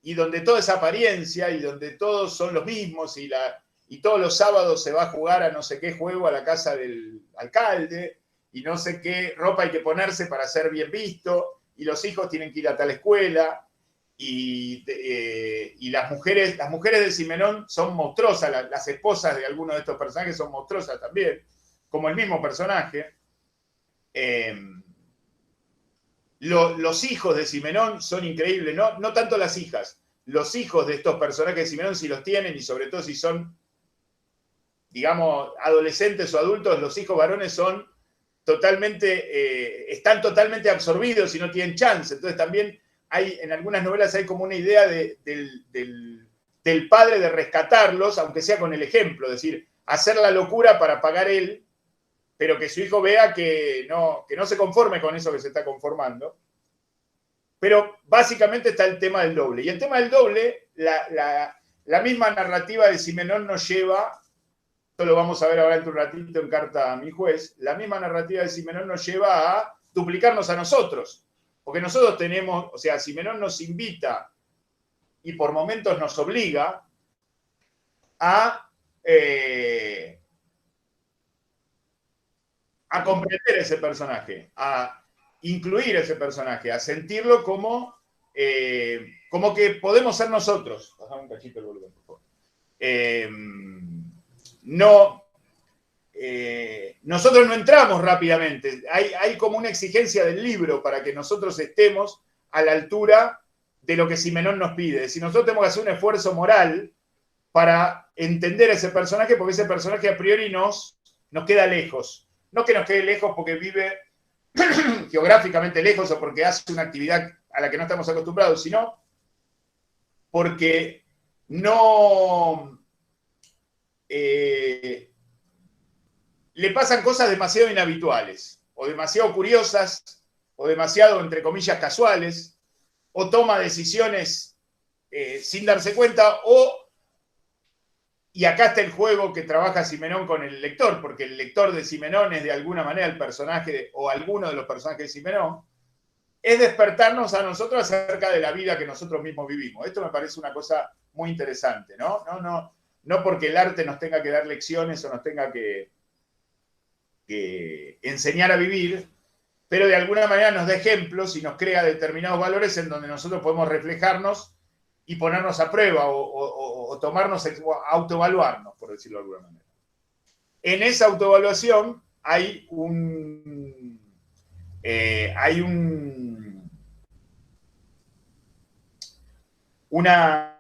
S1: y donde todo es apariencia, y donde todos son los mismos, y todos los sábados se va a jugar a no sé qué juego a la casa del alcalde, y no sé qué ropa hay que ponerse para ser bien visto, y los hijos tienen que ir a tal escuela, y las mujeres de Simenón son monstruosas, las esposas de algunos de estos personajes son monstruosas también, como el mismo personaje. Los hijos de Simenón son increíbles, no tanto las hijas, los hijos de estos personajes de Simenón, si los tienen, y sobre todo si son, digamos, adolescentes o adultos, los hijos varones son están totalmente absorbidos y no tienen chance. Entonces también en algunas novelas hay como una idea del padre de rescatarlos, aunque sea con el ejemplo, es decir, hacer la locura para pagar él, pero que su hijo vea que no se conforme con eso que se está conformando. Pero básicamente está el tema del doble. Y el tema del doble, la misma narrativa de Simenón nos lleva, esto lo vamos a ver ahora en un ratito en Carta a mi juez, la misma narrativa de Simenón nos lleva a duplicarnos a nosotros, porque nosotros tenemos, o sea, Simenón nos invita y por momentos nos obliga a comprender ese personaje, a incluir ese personaje, a sentirlo como que podemos ser nosotros. Bajame un cachito el volumen, por favor. Nosotros no entramos rápidamente. Hay como una exigencia del libro para que nosotros estemos a la altura de lo que Simenón nos pide. Es decir, nosotros tenemos que hacer un esfuerzo moral para entender a ese personaje, porque ese personaje a priori nos queda lejos. No que nos quede lejos porque vive geográficamente lejos o porque hace una actividad a la que no estamos acostumbrados, sino porque no le pasan cosas demasiado inhabituales, o demasiado curiosas, o demasiado, entre comillas, casuales, o toma decisiones sin darse cuenta, y acá está el juego que trabaja Simenón con el lector, porque el lector de Simenón es de alguna manera el personaje, o alguno de los personajes de Simenón, es despertarnos a nosotros acerca de la vida que nosotros mismos vivimos. Esto me parece una cosa muy interesante, ¿no? No porque el arte nos tenga que dar lecciones o nos tenga que enseñar a vivir, pero de alguna manera nos da ejemplos y nos crea determinados valores en donde nosotros podemos reflejarnos y ponernos a prueba o tomarnos, autoevaluarnos, por decirlo de alguna manera. En esa autoevaluación hay una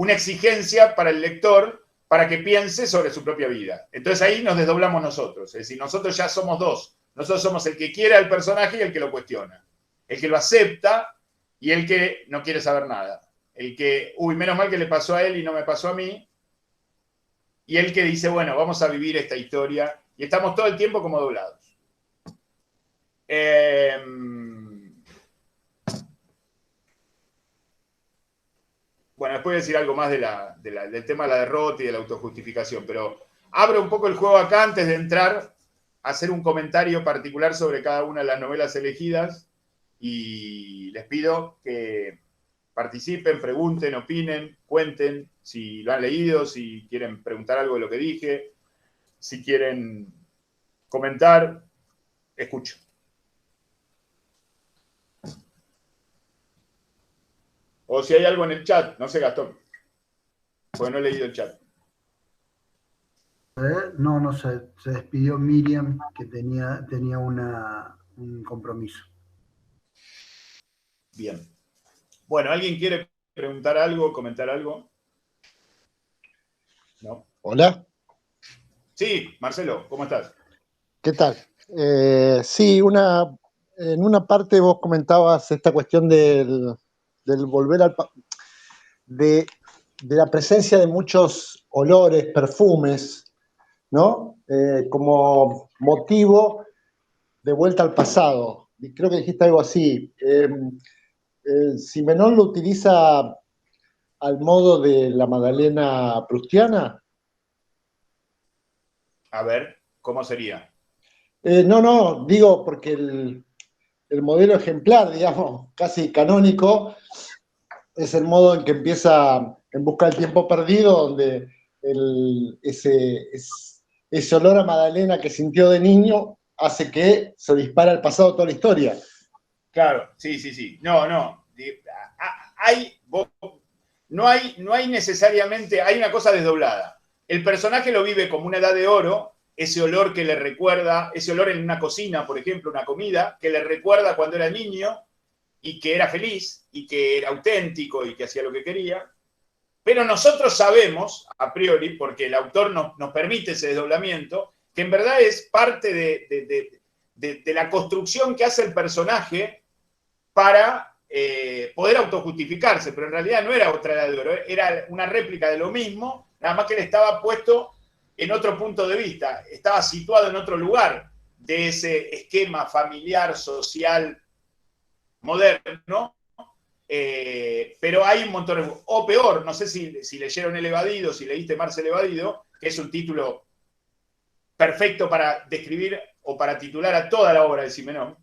S1: exigencia para el lector para que piense sobre su propia vida. Entonces ahí nos desdoblamos nosotros, es decir, nosotros ya somos dos. Nosotros somos el que quiere al personaje y el que lo cuestiona. El que lo acepta y el que no quiere saber nada. El que, menos mal que le pasó a él y no me pasó a mí. Y el que dice, bueno, vamos a vivir esta historia. Y estamos todo el tiempo como doblados. Bueno, después voy a decir algo más del tema de la derrota y de la autojustificación. Pero abro un poco el juego acá antes de entrar a hacer un comentario particular sobre cada una de las novelas elegidas. Y les pido que participen, pregunten, opinen, cuenten si lo han leído, si quieren preguntar algo de lo que dije, si quieren comentar, escucho. O si hay algo en el chat, no sé, Gastón, porque no he leído el chat.
S2: No sé, se despidió Miriam, que tenía un compromiso.
S1: Bien. Bueno, ¿alguien quiere preguntar algo, comentar algo? ¿No?
S3: Hola.
S1: Sí, Marcelo, ¿cómo estás?
S3: ¿Qué tal? Sí, en una parte vos comentabas esta cuestión del volver de la presencia de muchos olores, perfumes, ¿no? Como motivo de vuelta al pasado. Y creo que dijiste algo así. Simenón lo utiliza al modo de la Magdalena prustiana.
S1: A ver, ¿cómo sería?
S3: No, digo porque el modelo ejemplar, digamos, casi canónico, es el modo en que empieza En busca del tiempo perdido, donde ese olor a Magdalena que sintió de niño hace que se dispara al pasado toda la historia.
S1: Claro, sí. No. No hay necesariamente, hay una cosa desdoblada. El personaje lo vive como una edad de oro, ese olor que le recuerda, ese olor en una cocina, por ejemplo, una comida, que le recuerda cuando era niño y que era feliz y que era auténtico y que hacía lo que quería. Pero nosotros sabemos, a priori, porque el autor nos permite ese desdoblamiento, que en verdad es parte de la construcción que hace el personaje para poder autojustificarse, pero en realidad no era otra edad de oro, era una réplica de lo mismo, nada más que le estaba puesto en otro punto de vista, estaba situado en otro lugar de ese esquema familiar, social, moderno, Pero hay un montón, o peor, no sé si leyeron El Evadido, si leíste Marcel Evadido, que es un título perfecto para describir o para titular a toda la obra de Simenón.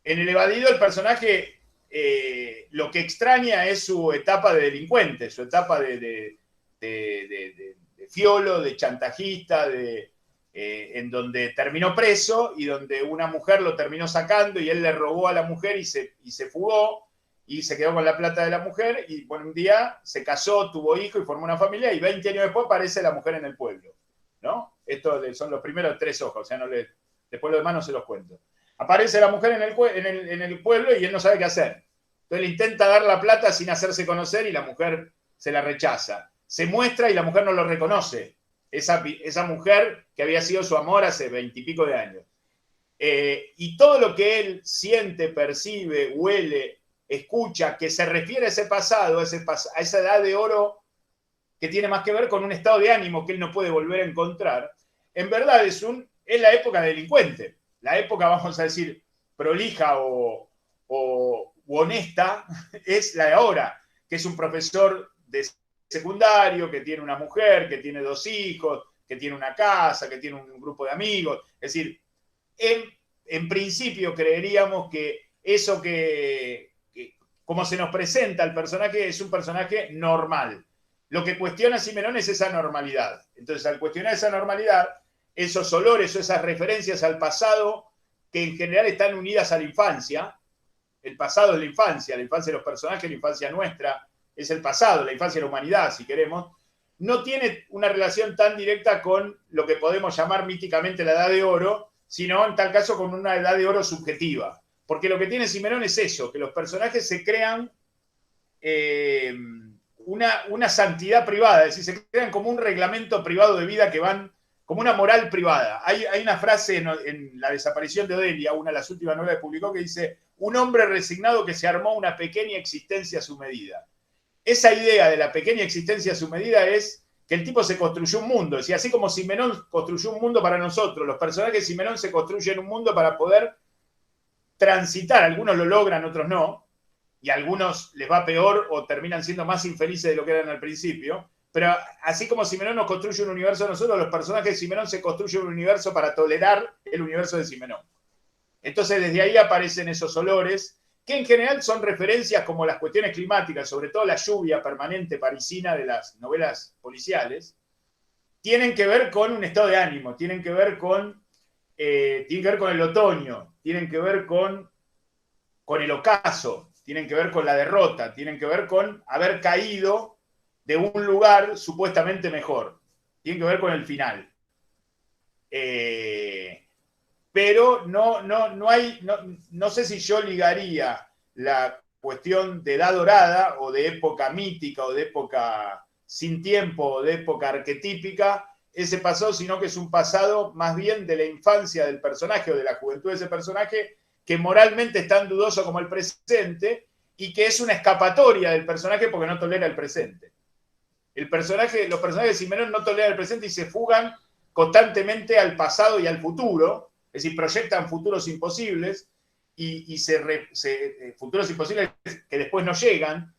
S1: En El Evadido el personaje lo que extraña es su etapa de delincuente, su etapa de fiolo, de chantajista, en donde terminó preso y donde una mujer lo terminó sacando y él le robó a la mujer y se fugó y se quedó con la plata de la mujer y bueno, un día se casó, tuvo hijo y formó una familia y 20 años después aparece la mujer en el pueblo, ¿no? Estos son los primeros 3 ojos, o sea, después lo demás no se los cuento. Aparece la mujer en el pueblo y él no sabe qué hacer. Entonces le intenta dar la plata sin hacerse conocer y la mujer se la rechaza. Se muestra y la mujer no lo reconoce. Esa mujer que había sido su amor hace 20 y pico de años. Y todo lo que él siente, percibe, huele, escucha, que se refiere a ese pasado, a esa edad de oro que tiene más que ver con un estado de ánimo que él no puede volver a encontrar, en verdad es la época delincuente. La época, vamos a decir, prolija o honesta, es la de ahora, que es un profesor de secundario, que tiene una mujer, que tiene 2 hijos, que tiene una casa, que tiene un grupo de amigos. Es decir, en principio creeríamos que eso como se nos presenta el personaje, es un personaje normal. Lo que cuestiona Simenón es esa normalidad. Entonces, al cuestionar esa normalidad, esos olores o esas referencias al pasado, que en general están unidas a la infancia, el pasado es la infancia de los personajes, la infancia nuestra es el pasado, la infancia de la humanidad, si queremos, no tiene una relación tan directa con lo que podemos llamar míticamente la Edad de Oro, sino en tal caso con una Edad de Oro subjetiva. Porque lo que tiene Simenón es eso, que los personajes se crean una santidad privada, es decir, se crean como un reglamento privado de vida que van como una moral privada. Hay una frase en La desaparición de Odelia, una de las últimas novelas que publicó, que dice: un hombre resignado que se armó una pequeña existencia a su medida. Esa idea de la pequeña existencia a su medida es que el tipo se construyó un mundo. Es decir, así como Simenón construyó un mundo para nosotros, los personajes de Simenón se construyen un mundo para poder transitar. Algunos lo logran, otros no, y a algunos les va peor o terminan siendo más infelices de lo que eran al principio. Pero así como Simenón nos construye un universo a nosotros, los personajes de Simenón se construyen un universo para tolerar el universo de Simenón. Entonces desde ahí aparecen esos olores, que en general son referencias como las cuestiones climáticas, sobre todo la lluvia permanente parisina de las novelas policiales, tienen que ver con un estado de ánimo, tienen que ver con el otoño, tienen que ver con el ocaso, tienen que ver con la derrota, tienen que ver con haber caído de un lugar supuestamente mejor, tienen que ver con el final. Pero no sé si yo ligaría la cuestión de edad dorada o de época mítica o de época sin tiempo o de época arquetípica ese pasado, sino que es un pasado más bien de la infancia del personaje o de la juventud de ese personaje, que moralmente es tan dudoso como el presente y que es una escapatoria del personaje porque no tolera el presente. Los personajes de Simenón no toleran el presente y se fugan constantemente al pasado y al futuro, es decir, proyectan futuros imposibles futuros imposibles que después no llegan,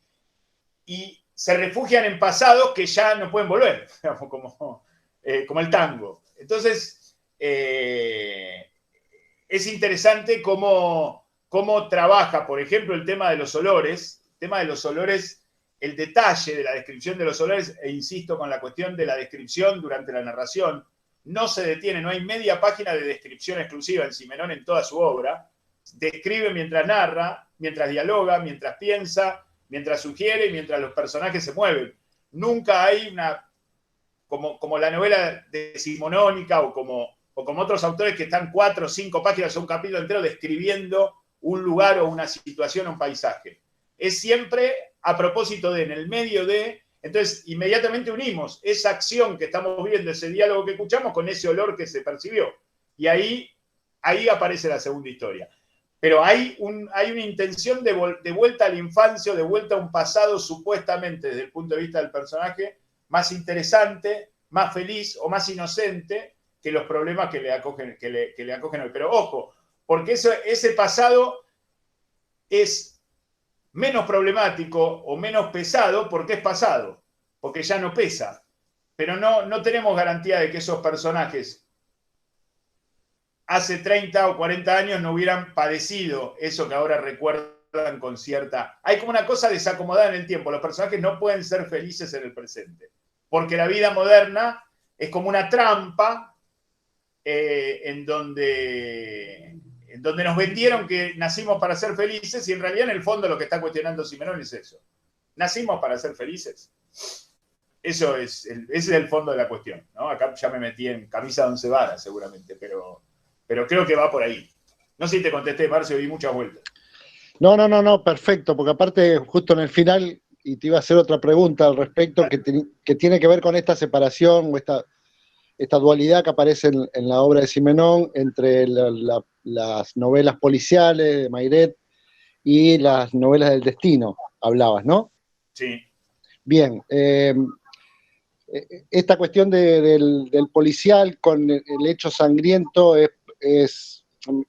S1: y se refugian en pasados que ya no pueden volver, como el tango. Entonces, es interesante cómo trabaja, por ejemplo, el tema de los olores. El tema de los olores, el detalle de la descripción de los olores, e insisto con la cuestión de la descripción durante la narración, no se detiene, no hay media página de descripción exclusiva en Simenón en toda su obra. Describe mientras narra, mientras dialoga, mientras piensa, mientras sugiere y mientras los personajes se mueven. Nunca hay como la novela decimonónica o como otros autores que están 4 o 5 páginas o un capítulo entero describiendo un lugar o una situación o un paisaje. Es siempre a propósito de, en el medio de. Entonces, inmediatamente unimos esa acción que estamos viendo, ese diálogo que escuchamos, con ese olor que se percibió. Y ahí aparece la segunda historia. Pero hay una intención de vuelta a la infancia o de vuelta a un pasado supuestamente, desde el punto de vista del personaje, más interesante, más feliz o más inocente que los problemas que le acogen hoy. Pero ojo, porque ese pasado es menos problemático o menos pesado porque es pasado, porque ya no pesa. Pero no tenemos garantía de que esos personajes hace 30 o 40 años no hubieran padecido eso que ahora recuerdan con cierta... Hay como una cosa desacomodada en el tiempo. Los personajes no pueden ser felices en el presente, porque la vida moderna es como una trampa en donde nos vendieron que nacimos para ser felices y en realidad en el fondo lo que está cuestionando Simenón es eso. ¿Nacimos para ser felices? Ese es el fondo de la cuestión, ¿no? Acá ya me metí en camisa de 11 varas seguramente, pero creo que va por ahí. No sé si te contesté, Marcio, di muchas vueltas.
S3: No, perfecto, porque aparte justo en el final, y te iba a hacer otra pregunta al respecto, que tiene que ver con esta separación o esta dualidad que aparece en la obra de Simenón entre las novelas policiales de Mayret y las novelas del destino, hablabas, ¿no?
S1: Sí.
S3: Bien, esta cuestión del policial con el hecho sangriento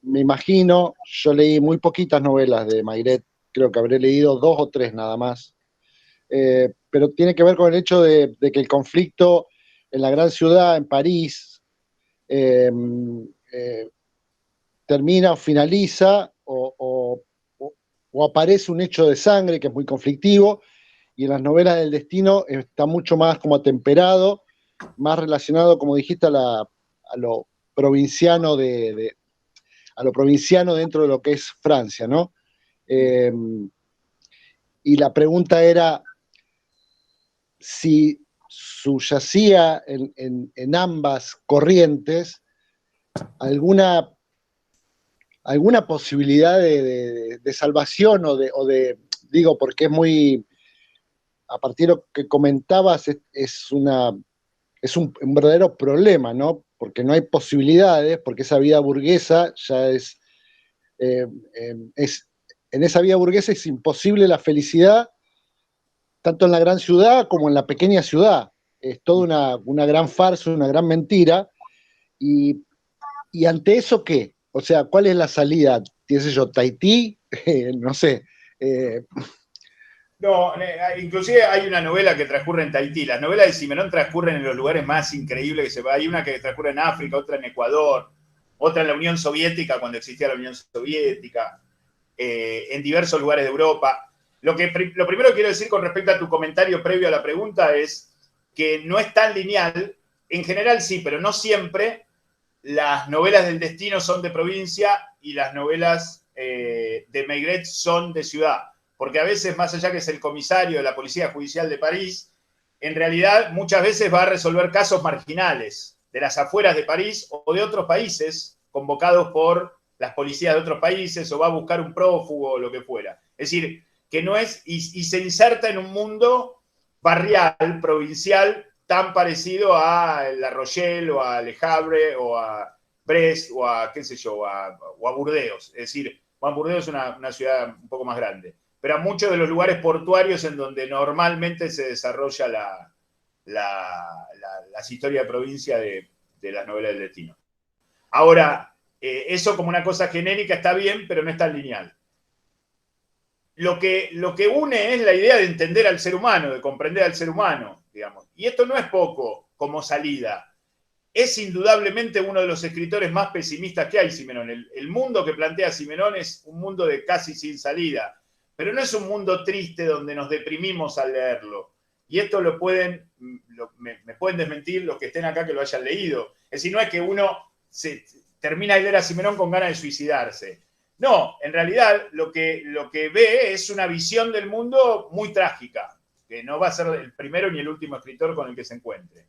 S3: me imagino, yo leí muy poquitas novelas de Mayret, creo que habré leído 2 o 3 nada más, pero tiene que ver con el hecho de que el conflicto en la gran ciudad, en París, termina o finaliza o aparece un hecho de sangre que es muy conflictivo, y en las novelas del destino está mucho más como atemperado, más relacionado, como dijiste, a lo provinciano a lo provinciano dentro de lo que es Francia, ¿no? Y la pregunta era si subyacía en ambas corrientes alguna posibilidad de salvación digo, porque es muy, a partir de lo que comentabas, es un verdadero problema, ¿no? Porque no hay posibilidades, porque esa vida burguesa ya en esa vida burguesa es imposible la felicidad, tanto en la gran ciudad como en la pequeña ciudad. Es toda una gran farsa, una gran mentira. Y ante eso, ¿qué? O sea, ¿cuál es la salida? ¿Qué sé yo, Tahití? No sé.
S1: No, inclusive hay una novela que transcurre en Tahití. Las novelas de Simenón transcurren en los lugares más increíbles que se va. Hay una que transcurre en África, otra en Ecuador, otra en la Unión Soviética, cuando existía la Unión Soviética, en diversos lugares de Europa. Lo primero que quiero decir con respecto a tu comentario previo a la pregunta es que no es tan lineal. En general sí, pero no siempre. Las novelas del destino son de provincia y las novelas de Maigret son de ciudad. Porque a veces, más allá que es el comisario de la Policía Judicial de París, en realidad muchas veces va a resolver casos marginales de las afueras de París o de otros países convocados por las policías de otros países, o va a buscar un prófugo o lo que fuera. Es decir, que no es, y se inserta en un mundo barrial, provincial, tan parecido a La Rochelle o a Le Havre o a Brest o a, qué sé yo, o a Burdeos. Es decir, Juan Burdeos es una ciudad un poco más grande, pero a muchos de los lugares portuarios en donde normalmente se desarrolla las historias de provincia de las novelas del destino. Ahora, eso como una cosa genérica está bien, pero no es tan lineal. Lo que une es la idea de entender al ser humano, de comprender al ser humano, digamos. Y esto no es poco como salida. Es indudablemente uno de los escritores más pesimistas que hay, Simenón. El mundo que plantea Simenón es un mundo de casi sin salida, pero no es un mundo triste donde nos deprimimos al leerlo. Y esto me pueden desmentir los que estén acá que lo hayan leído. Es decir, no es que uno termina de leer a Simenón con ganas de suicidarse. No, en realidad lo que ve es una visión del mundo muy trágica, que no va a ser el primero ni el último escritor con el que se encuentre.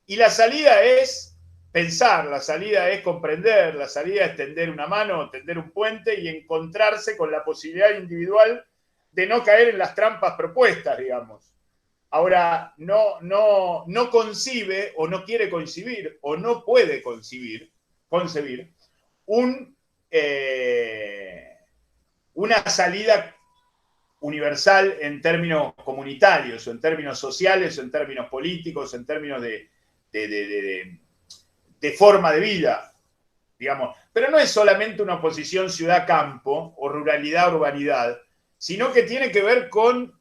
S1: Y la salida es pensar, la salida es comprender, la salida es tender una mano, tender un puente y encontrarse con la posibilidad individual de no caer en las trampas propuestas, digamos. Ahora, no concibe o no quiere concebir o no puede concebir una salida universal en términos comunitarios, o en términos sociales, o en términos políticos, en términos de forma de vida, digamos. Pero no es solamente una oposición ciudad-campo o ruralidad-urbanidad, sino que tiene que ver con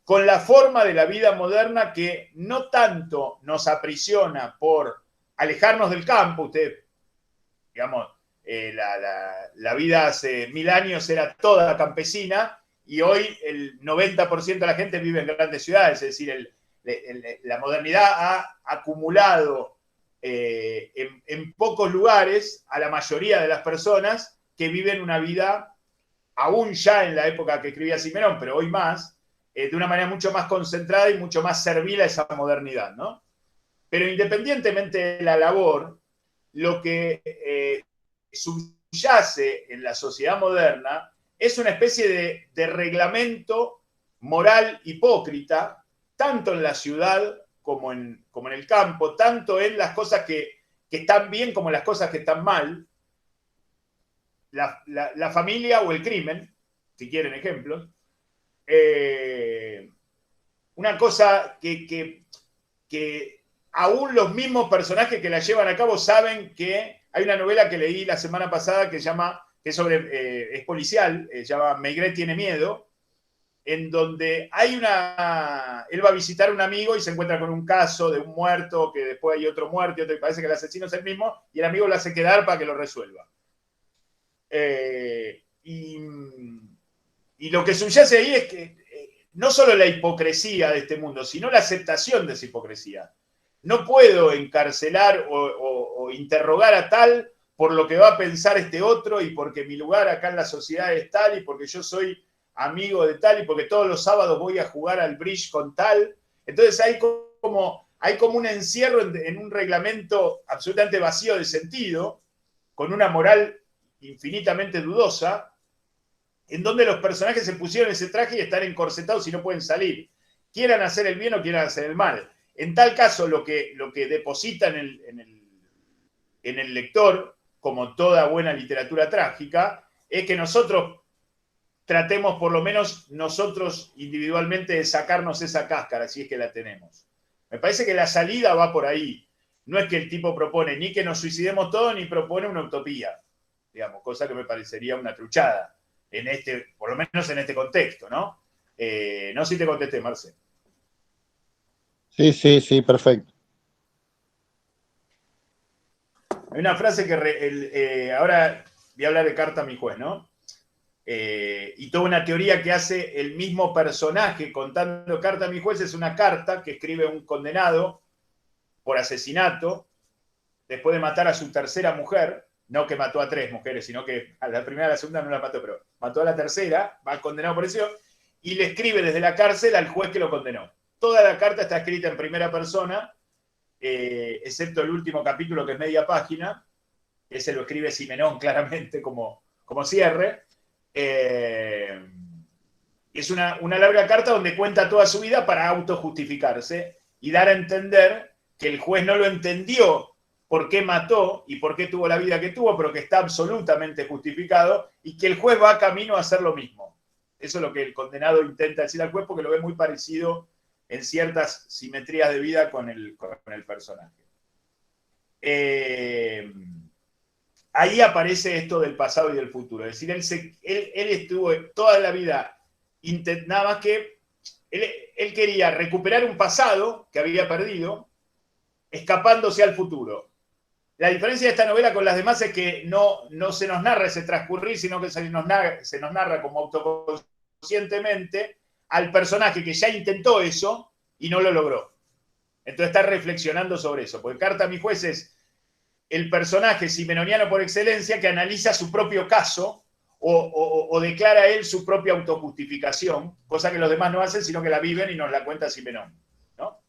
S1: la forma de la vida moderna que no tanto nos aprisiona por alejarnos del campo. Usted, digamos, la vida hace 1000 años era toda campesina y hoy el 90% de la gente vive en grandes ciudades, es decir, la modernidad ha acumulado en pocos lugares a la mayoría de las personas que viven una vida, aún ya en la época que escribía Simenón, pero hoy más, de una manera mucho más concentrada y mucho más servil a esa modernidad, ¿no? Pero independientemente de la labor, lo que subyace en la sociedad moderna es una especie de reglamento moral hipócrita, tanto en la ciudad como en el campo, tanto en las cosas que están bien como en las cosas que están mal, la familia o el crimen, si quieren ejemplos. Una cosa que aún los mismos personajes que la llevan a cabo saben que hay una novela que leí la semana pasada que es policial, se llama Maigret tiene miedo, en donde él va a visitar a un amigo y se encuentra con un caso de un muerto, que después hay otro muerto, y parece que el asesino es el mismo, y el amigo lo hace quedar para que lo resuelva. Y lo que subyace ahí es que no solo la hipocresía de este mundo, sino la aceptación de esa hipocresía. No puedo encarcelar o interrogar a tal por lo que va a pensar este otro y porque mi lugar acá en la sociedad es tal y porque yo soy amigo de tal y porque todos los sábados voy a jugar al bridge con tal. Entonces hay como un encierro en un reglamento absolutamente vacío de sentido, con una moral infinitamente dudosa, en donde los personajes se pusieron ese traje y están encorsetados y no pueden salir. Quieran hacer el bien o quieran hacer el mal. En tal caso, lo que deposita en el lector, como toda buena literatura trágica, es que nosotros tratemos, por lo menos nosotros individualmente, de sacarnos esa cáscara, si es que la tenemos. Me parece que la salida va por ahí. No es que el tipo propone ni que nos suicidemos todos, ni propone una utopía, digamos, cosa que me parecería una truchada, por lo menos en este contexto, ¿no? No sé si te contesté, Marce.
S3: Sí, perfecto.
S1: Hay una frase que ahora voy a hablar de Carta a mi juez, ¿no? Y toda una teoría que hace el mismo personaje contando Carta a mi juez. Es una carta que escribe un condenado por asesinato después de matar a su tercera mujer, no que mató a 3 mujeres, sino que a la primera y a la segunda no la mató, pero mató a la tercera, va condenado por eso, y le escribe desde la cárcel al juez que lo condenó. Toda la carta está escrita en primera persona, excepto el último capítulo que es media página, ese lo escribe Simenón claramente como cierre. Es una larga carta donde cuenta toda su vida para autojustificarse y dar a entender que el juez no lo entendió por qué mató y por qué tuvo la vida que tuvo, pero que está absolutamente justificado y que el juez va camino a hacer lo mismo. Eso es lo que el condenado intenta decir al juez, porque lo ve muy parecido en ciertas simetrías de vida con el personaje. Ahí aparece esto del pasado y del futuro. Es decir, él estuvo toda la vida, nada más que él quería recuperar un pasado que había perdido, escapándose al futuro. La diferencia de esta novela con las demás es que no se nos narra ese transcurrir, sino que se nos narra como autoconscientemente al personaje que ya intentó eso y no lo logró. Entonces está reflexionando sobre eso, porque Carta a mi juez es el personaje simenoniano por excelencia que analiza su propio caso o declara él su propia autojustificación, cosa que los demás no hacen, sino que la viven y nos la cuenta Simenón, ¿no?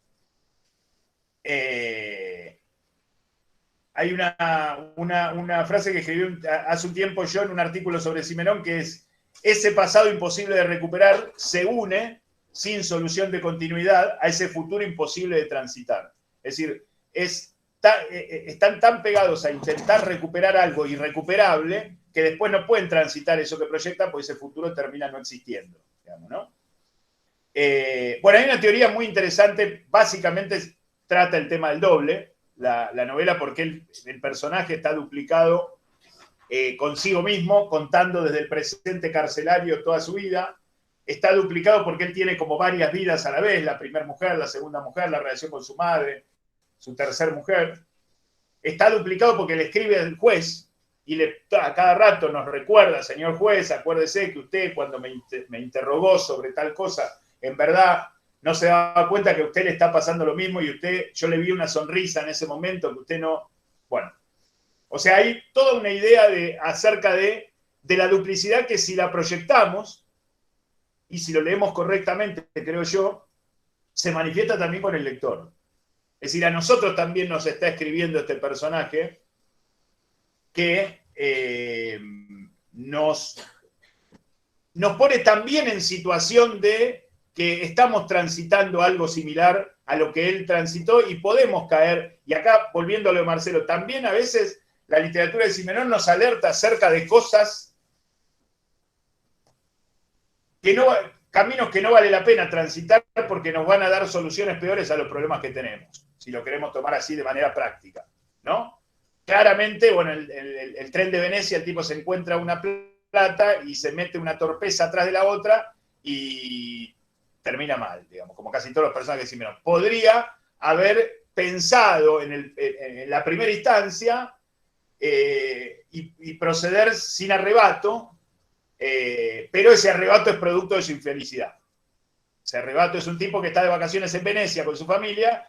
S1: Hay una frase que escribí hace un tiempo yo en un artículo sobre Simenón, que es: ese pasado imposible de recuperar se une, sin solución de continuidad, a ese futuro imposible de transitar. Es decir, están tan pegados a intentar recuperar algo irrecuperable que después no pueden transitar eso que proyectan, porque ese futuro termina no existiendo, digamos, ¿no? Bueno, hay una teoría muy interesante, básicamente trata el tema del doble, la novela, porque el personaje está duplicado consigo mismo, contando desde el presente carcelario toda su vida. Está duplicado porque él tiene como varias vidas a la vez, la primera mujer, la segunda mujer, la relación con su madre, su tercera mujer. Está duplicado porque le escribe al juez y a cada rato nos recuerda, señor juez, acuérdese que usted cuando me interrogó sobre tal cosa, en verdad no se daba cuenta que a usted le está pasando lo mismo y yo le vi una sonrisa en ese momento que usted no... Bueno, o sea, hay toda una idea acerca de la duplicidad que si la proyectamos y si lo leemos correctamente, creo yo, se manifiesta también con el lector. Es decir, a nosotros también nos está escribiendo este personaje que nos pone también en situación de que estamos transitando algo similar a lo que él transitó y podemos caer, y acá volviendo a lo de Marcelo, también a veces la literatura de Simenón nos alerta acerca de cosas caminos que no vale la pena transitar porque nos van a dar soluciones peores a los problemas que tenemos, si lo queremos tomar así de manera práctica, ¿no? Claramente, bueno, el tren de Venecia, el tipo se encuentra una plata y se mete una torpeza atrás de la otra y termina mal, digamos, como casi todos los personajes de Simenón. Podría haber pensado en la primera instancia y proceder sin arrebato, pero ese arrebato es producto de su infelicidad. Ese arrebato es un tipo que está de vacaciones en Venecia con su familia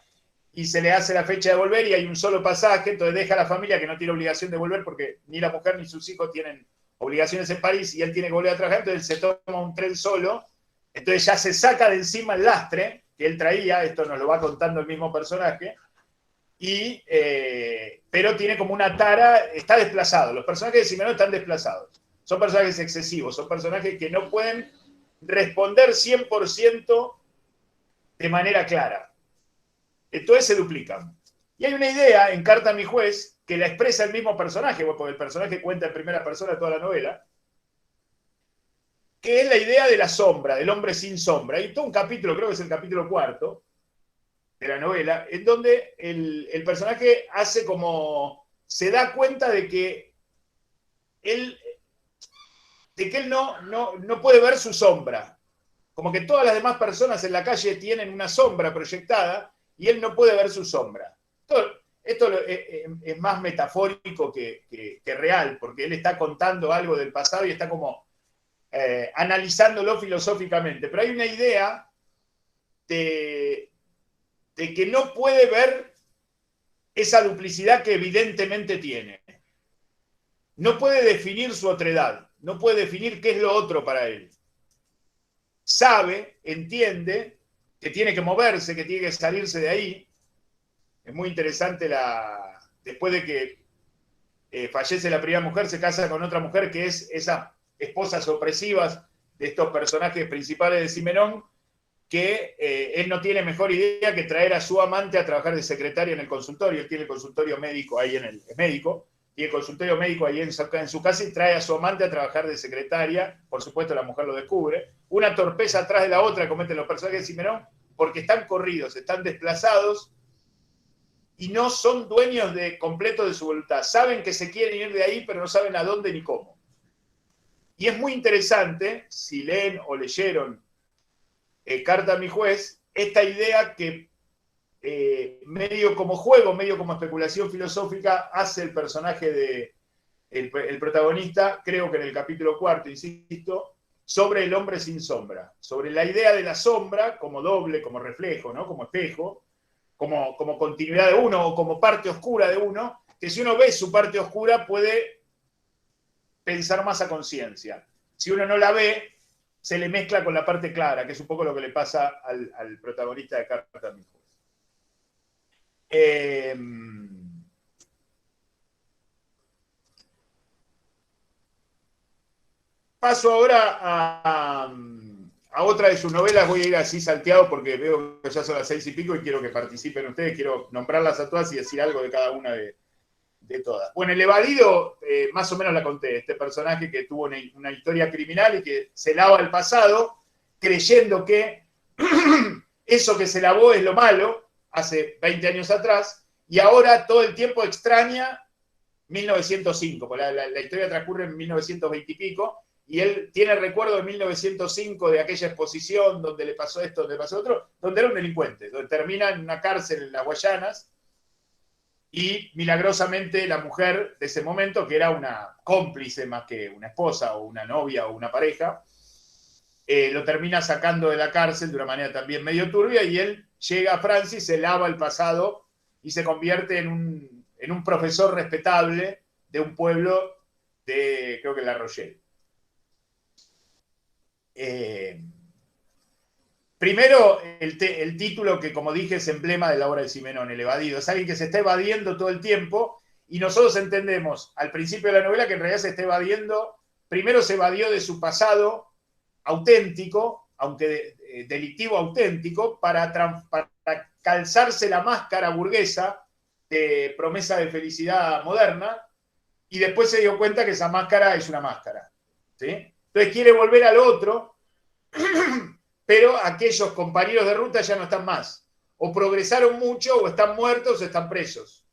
S1: y se le hace la fecha de volver y hay un solo pasaje, entonces deja a la familia que no tiene obligación de volver porque ni la mujer ni sus hijos tienen obligaciones en París y él tiene que volver a trabajar, entonces se toma un tren solo, entonces ya se saca de encima el lastre que él traía, esto nos lo va contando el mismo personaje, pero tiene como una tara, está desplazado, los personajes de Simenón están desplazados. Son personajes excesivos, son personajes que no pueden responder 100% de manera clara. Entonces se duplican. Y hay una idea en Carta a mi juez que la expresa el mismo personaje, porque el personaje cuenta en primera persona toda la novela, que es la idea de la sombra, del hombre sin sombra. Hay todo un capítulo, creo que es el capítulo 4 de la novela, en donde el personaje hace como... se da cuenta de que él no puede ver su sombra. Como que todas las demás personas en la calle tienen una sombra proyectada y él no puede ver su sombra. Esto es más metafórico que real, porque él está contando algo del pasado y está como analizándolo filosóficamente. Pero hay una idea de que no puede ver esa duplicidad que evidentemente tiene. No puede definir su otredad. No puede definir qué es lo otro para él. Sabe, entiende que tiene que moverse, que tiene que salirse de ahí. Es muy interesante después de que fallece la primera mujer, se casa con otra mujer que es esas esposas opresivas de estos personajes principales de Simenón, que él no tiene mejor idea que traer a su amante a trabajar de secretaria en el consultorio. Él tiene el consultorio médico ahí es médico, y el consultorio médico ahí en su casa y trae a su amante a trabajar de secretaria. Por supuesto, la mujer lo descubre. Una torpeza atrás de la otra cometen los personajes de Simenón porque están corridos, están desplazados y no son dueños completo de su voluntad. Saben que se quieren ir de ahí, pero no saben a dónde ni cómo. Y es muy interesante, si leen o leyeron Carta a mi juez, esta idea que medio como juego, medio como especulación filosófica, hace el personaje el protagonista, creo que en el capítulo 4, insisto, sobre el hombre sin sombra, sobre la idea de la sombra como doble, como reflejo, ¿no? Como espejo, como continuidad de uno o como parte oscura de uno, que si uno ve su parte oscura puede pensar más a conciencia. Si uno no la ve, se le mezcla con la parte clara, que es un poco lo que le pasa al protagonista de Carta a mi juez. Paso ahora a otra de sus novelas. Voy a ir así salteado porque veo que ya son las 6:00 y quiero que participen ustedes. Quiero nombrarlas a todas y decir algo de cada una de todas. Bueno, El Evadido, más o menos la conté. Este personaje que tuvo una historia criminal y que se lava el pasado creyendo que eso que se lavó es lo malo, hace 20 años atrás, y ahora todo el tiempo extraña 1905, porque la historia transcurre en 1920 y pico, y él tiene el recuerdo de 1905 de aquella exposición donde le pasó esto, donde le pasó otro, donde era un delincuente, donde termina en una cárcel en las Guayanas, y milagrosamente la mujer de ese momento, que era una cómplice más que una esposa o una novia o una pareja, lo termina sacando de la cárcel de una manera también medio turbia, y él llega a Francia y se lava el pasado y se convierte en un profesor respetable de un pueblo de, creo que La Rochelle. Primero, el título que, como dije, es emblema de la obra de Simenón, El evadido. Es alguien que se está evadiendo todo el tiempo, y nosotros entendemos al principio de la novela que en realidad se está evadiendo. Primero se evadió de su pasado auténtico, aunque delictivo auténtico, para calzarse la máscara burguesa de promesa de felicidad moderna, y después se dio cuenta que esa máscara es una máscara, ¿sí? Entonces quiere volver al otro, pero aquellos compañeros de ruta ya no están más. O progresaron mucho, o están muertos, o están presos.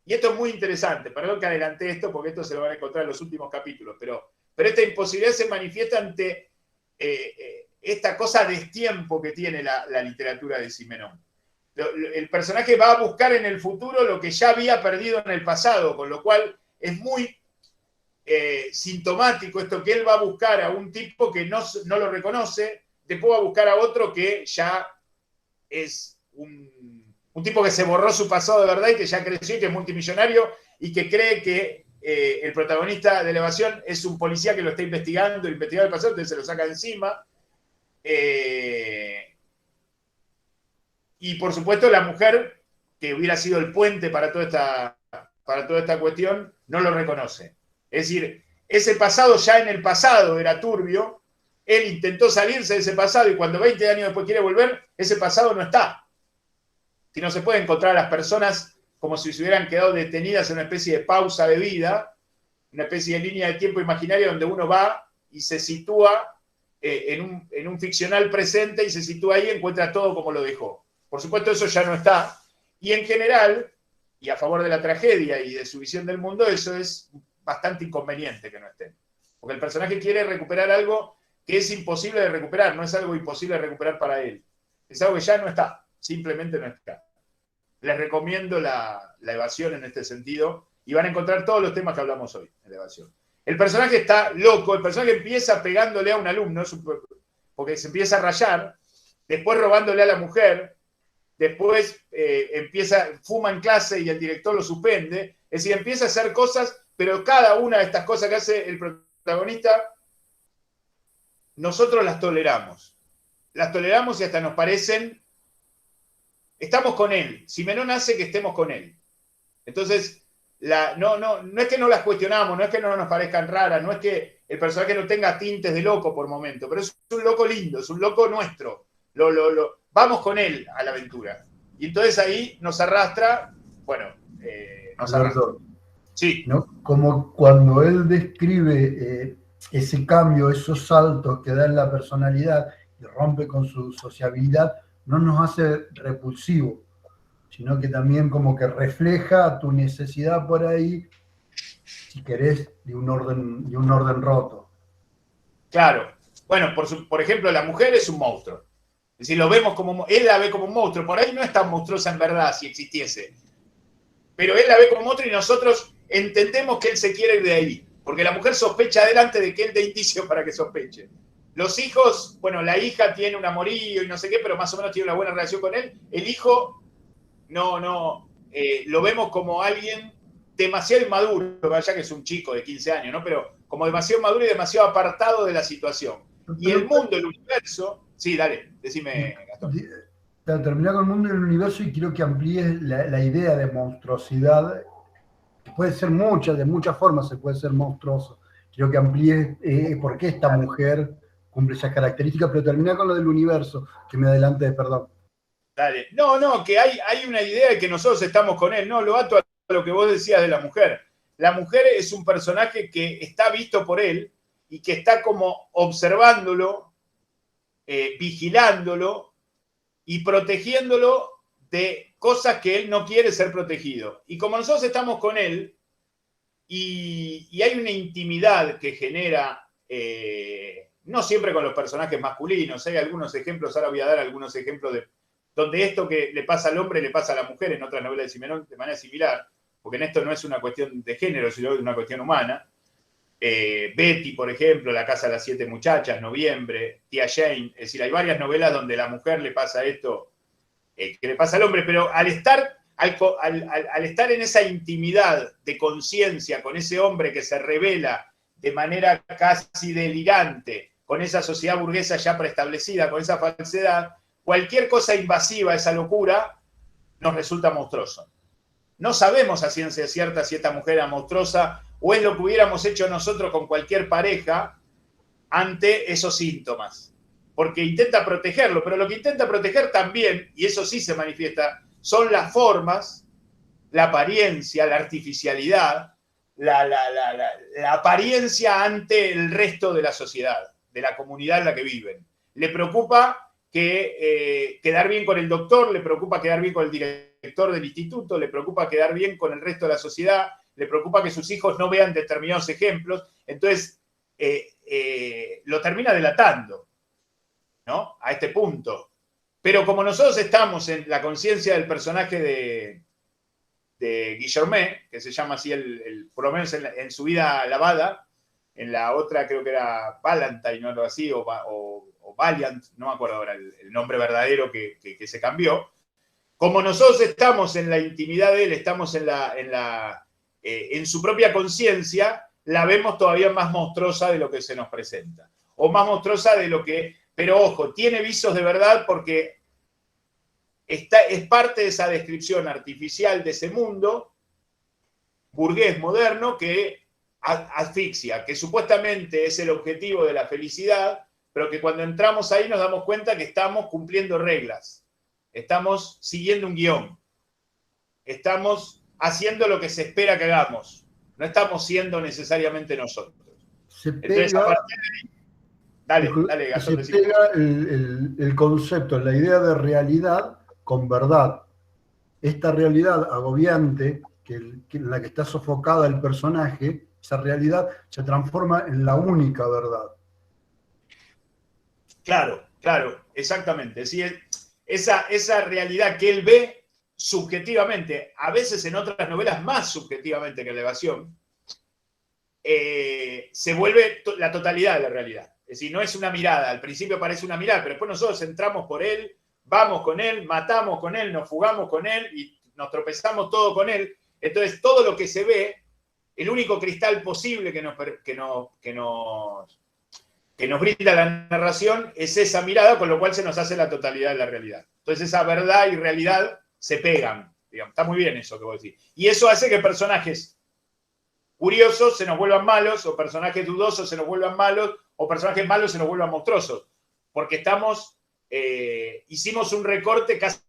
S1: Y esto es muy interesante. Perdón que adelanté esto, porque esto se lo van a encontrar en los últimos capítulos, pero esta imposibilidad se manifiesta ante esta cosa de destiempo que tiene la literatura de Simenón. El personaje va a buscar en el futuro lo que ya había perdido en el pasado, con lo cual es muy sintomático esto, que él va a buscar a un tipo que no lo reconoce, después va a buscar a otro que ya es un tipo que se borró su pasado de verdad y que ya creció y que es multimillonario y que cree que el protagonista de La Evasión es un policía que lo está investigando el pasado, entonces se lo saca de encima. Y por supuesto la mujer, que hubiera sido el puente para toda esta cuestión, no lo reconoce. Es decir, ese pasado ya en el pasado era turbio, él intentó salirse de ese pasado y cuando 20 años después quiere volver, ese pasado no está. Si no se puede encontrar a las personas como si se hubieran quedado detenidas en una especie de pausa de vida, una especie de línea de tiempo imaginaria donde uno va y se sitúa en un ficcional presente y se sitúa ahí y encuentra todo como lo dejó. Por supuesto, eso ya no está. Y en general, y a favor de la tragedia y de su visión del mundo, eso es bastante inconveniente que no esté. Porque el personaje quiere recuperar algo que es imposible de recuperar, no es algo imposible de recuperar para él. Es algo que ya no está, simplemente no está. Les recomiendo la evasión en este sentido y van a encontrar todos los temas que hablamos hoy en la evasión. El personaje está loco, el personaje empieza pegándole a un alumno, porque se empieza a rayar, después robándole a la mujer, después fuma en clase y el director lo suspende, es decir, empieza a hacer cosas, pero cada una de estas cosas que hace el protagonista, nosotros las toleramos y hasta nos parecen, estamos con él, Simenón hace que estemos con él. Entonces, no es que no las cuestionamos, no es que no nos parezcan raras, no es que el personaje no tenga tintes de loco por momento, pero es un loco lindo, es un loco nuestro. Vamos con él a la aventura. Y entonces ahí nos arrastra, nos arrastra. Sí.
S2: ¿No? Como cuando él describe ese cambio, esos saltos que da en la personalidad y rompe con su sociabilidad, no nos hace repulsivo, sino que también como que refleja tu necesidad por ahí, si querés, de un orden roto.
S1: Claro. Bueno, por ejemplo, la mujer es un monstruo. Es decir, él la ve como un monstruo. Por ahí no es tan monstruosa en verdad, si existiese. Pero él la ve como un monstruo y nosotros entendemos que él se quiere ir de ahí. Porque la mujer sospecha delante de que él dé indicios para que sospeche. Los hijos, la hija tiene un amorío y no sé qué, pero más o menos tiene una buena relación con él. El hijo, lo vemos como alguien demasiado inmaduro, ya que es un chico de 15 años, ¿no? Pero como demasiado maduro y demasiado apartado de la situación. Y el mundo, el universo... Sí, dale, decime, Gastón.
S2: Terminar con el mundo y el universo y quiero que amplíes la idea de monstruosidad, que puede ser de muchas formas se puede ser monstruoso. Quiero que amplíes por qué esta mujer cumple esas características, pero terminar con lo del universo, que me adelante, perdón.
S1: Dale. No, que hay una idea de que nosotros estamos con él, no, lo ato a lo que vos decías de la mujer. La mujer es un personaje que está visto por él y que está como observándolo, vigilándolo y protegiéndolo de cosas que él no quiere ser protegido. Y como nosotros estamos con él, y hay una intimidad que genera, no siempre con los personajes masculinos, hay algunos ejemplos, ahora voy a dar algunos ejemplos de donde esto que le pasa al hombre le pasa a la mujer en otras novelas de Simenón de manera similar, porque en esto no es una cuestión de género, sino de una cuestión humana. Betty, por ejemplo, La casa de las 7 muchachas, Noviembre, Tía Jane, es decir, hay varias novelas donde a la mujer le pasa esto que le pasa al hombre, pero al estar en esa intimidad de conciencia con ese hombre que se revela de manera casi delirante, con esa sociedad burguesa ya preestablecida, con esa falsedad, cualquier cosa invasiva, esa locura, nos resulta monstruoso. No sabemos a ciencia cierta si esta mujer era monstruosa o es lo que hubiéramos hecho nosotros con cualquier pareja ante esos síntomas. Porque intenta protegerlo, pero lo que intenta proteger también, y eso sí se manifiesta, son las formas, la apariencia, la artificialidad, la apariencia ante el resto de la sociedad, de la comunidad en la que viven. Le preocupa quedar bien con el doctor, le preocupa quedar bien con el director del instituto, le preocupa quedar bien con el resto de la sociedad, le preocupa que sus hijos no vean determinados ejemplos, entonces lo termina delatando, ¿no? A este punto. Pero como nosotros estamos en la conciencia del personaje de Guillormé, que se llama así, por lo menos en su vida lavada, en la otra creo que era Valentine o algo así, o Valiant, no me acuerdo ahora el nombre verdadero que se cambió. Como nosotros estamos en la intimidad de él, estamos en su propia conciencia, la vemos todavía más monstruosa de lo que se nos presenta. O más monstruosa de lo que... Pero ojo, tiene visos de verdad porque es parte de esa descripción artificial de ese mundo burgués moderno que asfixia, que supuestamente es el objetivo de la felicidad, pero que cuando entramos ahí nos damos cuenta que estamos cumpliendo reglas, estamos siguiendo un guión, estamos haciendo lo que se espera que hagamos, no estamos siendo necesariamente nosotros. Entonces, a partir de ahí, dale, Gastón,
S2: se pega el concepto, la idea de realidad con verdad. Esta realidad agobiante, en la que está sofocada el personaje, esa realidad se transforma en la única verdad.
S1: Claro, exactamente. ¿Sí? Esa realidad que él ve subjetivamente, a veces en otras novelas más subjetivamente que la Evasión, se vuelve la totalidad de la realidad. Es decir, no es una mirada, al principio parece una mirada, pero después nosotros entramos por él, vamos con él, matamos con él, nos fugamos con él y nos tropezamos todo con él. Entonces, todo lo que se ve, el único cristal posible que nos brinda la narración es esa mirada, con lo cual se nos hace la totalidad de la realidad. Entonces, esa verdad y realidad se pegan. Digamos. Está muy bien eso que vos decís. Y eso hace que personajes curiosos se nos vuelvan malos, o personajes dudosos se nos vuelvan malos, o personajes malos se nos vuelvan monstruosos. Porque hicimos un recorte casi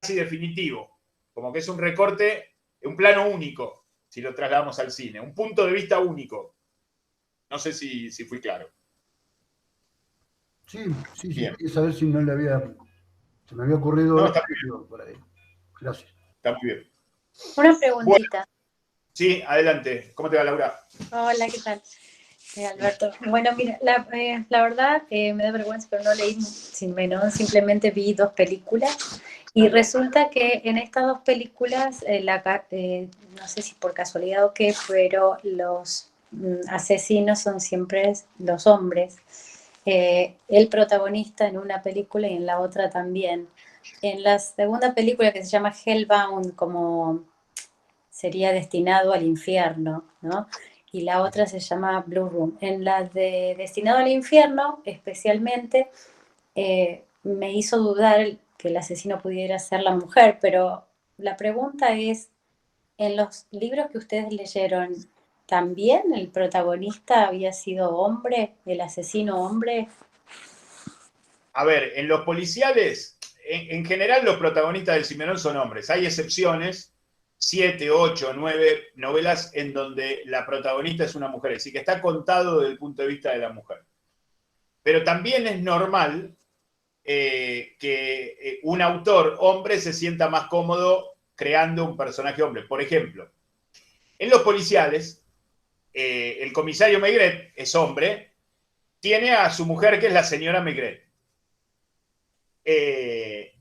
S1: definitivo. Como que es un recorte, un plano único, si lo trasladamos al cine. Un punto de vista único. No sé si fui claro.
S2: Sí, quería saber si se me había ocurrido algo por ahí. Gracias.
S1: Está muy bien.
S4: Una preguntita.
S1: Bueno, sí, adelante. ¿Cómo te va, Laura?
S4: Hola, ¿qué tal? Alberto. Bueno, mira, la verdad me da vergüenza, pero no leí Simenón, simplemente vi 2 películas y resulta que en estas 2 películas, no sé si por casualidad o qué, pero los asesinos son siempre los hombres. El protagonista en una película y en la otra también. En la segunda película, que se llama Hellbound, como sería destinado al infierno, ¿no? Y la otra se llama Blue Room. En la de Destinado al Infierno, especialmente, me hizo dudar que el asesino pudiera ser la mujer, pero la pregunta es, en los libros que ustedes leyeron, ¿también el protagonista había sido hombre, el asesino hombre?
S1: A ver, en los policiales, en general los protagonistas del Simenón son hombres. Hay excepciones, 7, 8, 9 novelas en donde la protagonista es una mujer, así que está contado desde el punto de vista de la mujer. Pero también es normal que un autor hombre se sienta más cómodo creando un personaje hombre. Por ejemplo, en los policiales el comisario Maigret es hombre, tiene a su mujer que es la señora Maigret.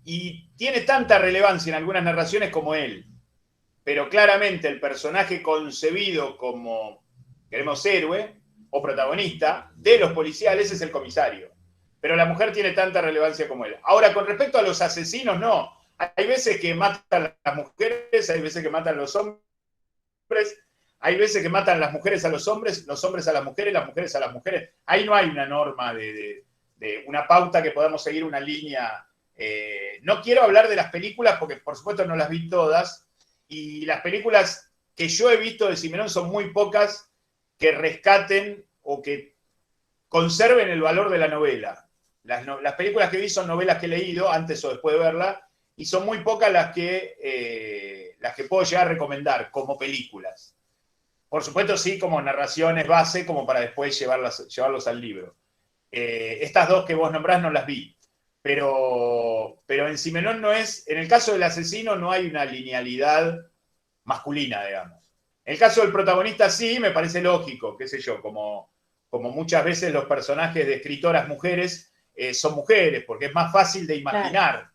S1: Y tiene tanta relevancia en algunas narraciones como él, pero claramente el personaje concebido como, queremos, héroe o protagonista de los policiales es el comisario. Pero la mujer tiene tanta relevancia como él. Ahora, con respecto a los asesinos, no. Hay veces que matan a las mujeres, hay veces que matan a los hombres, hay veces que matan las mujeres a los hombres a las mujeres a las mujeres. Ahí no hay una norma de una pauta que podamos seguir una línea. No quiero hablar de las películas porque, por supuesto, no las vi todas. Y las películas que yo he visto de Simenón son muy pocas que rescaten o que conserven el valor de la novela. Las películas que vi son novelas que he leído antes o después de verla, y son muy pocas las que puedo llegar a recomendar como películas. Por supuesto, sí, como narraciones base, como para después llevarlos al libro. Estas dos que vos nombrás no las vi. Pero en Simenón no es, en el caso del asesino no hay una linealidad masculina, digamos. En el caso del protagonista sí, me parece lógico, qué sé yo, como muchas veces los personajes de escritoras mujeres son mujeres, porque es más fácil de imaginar,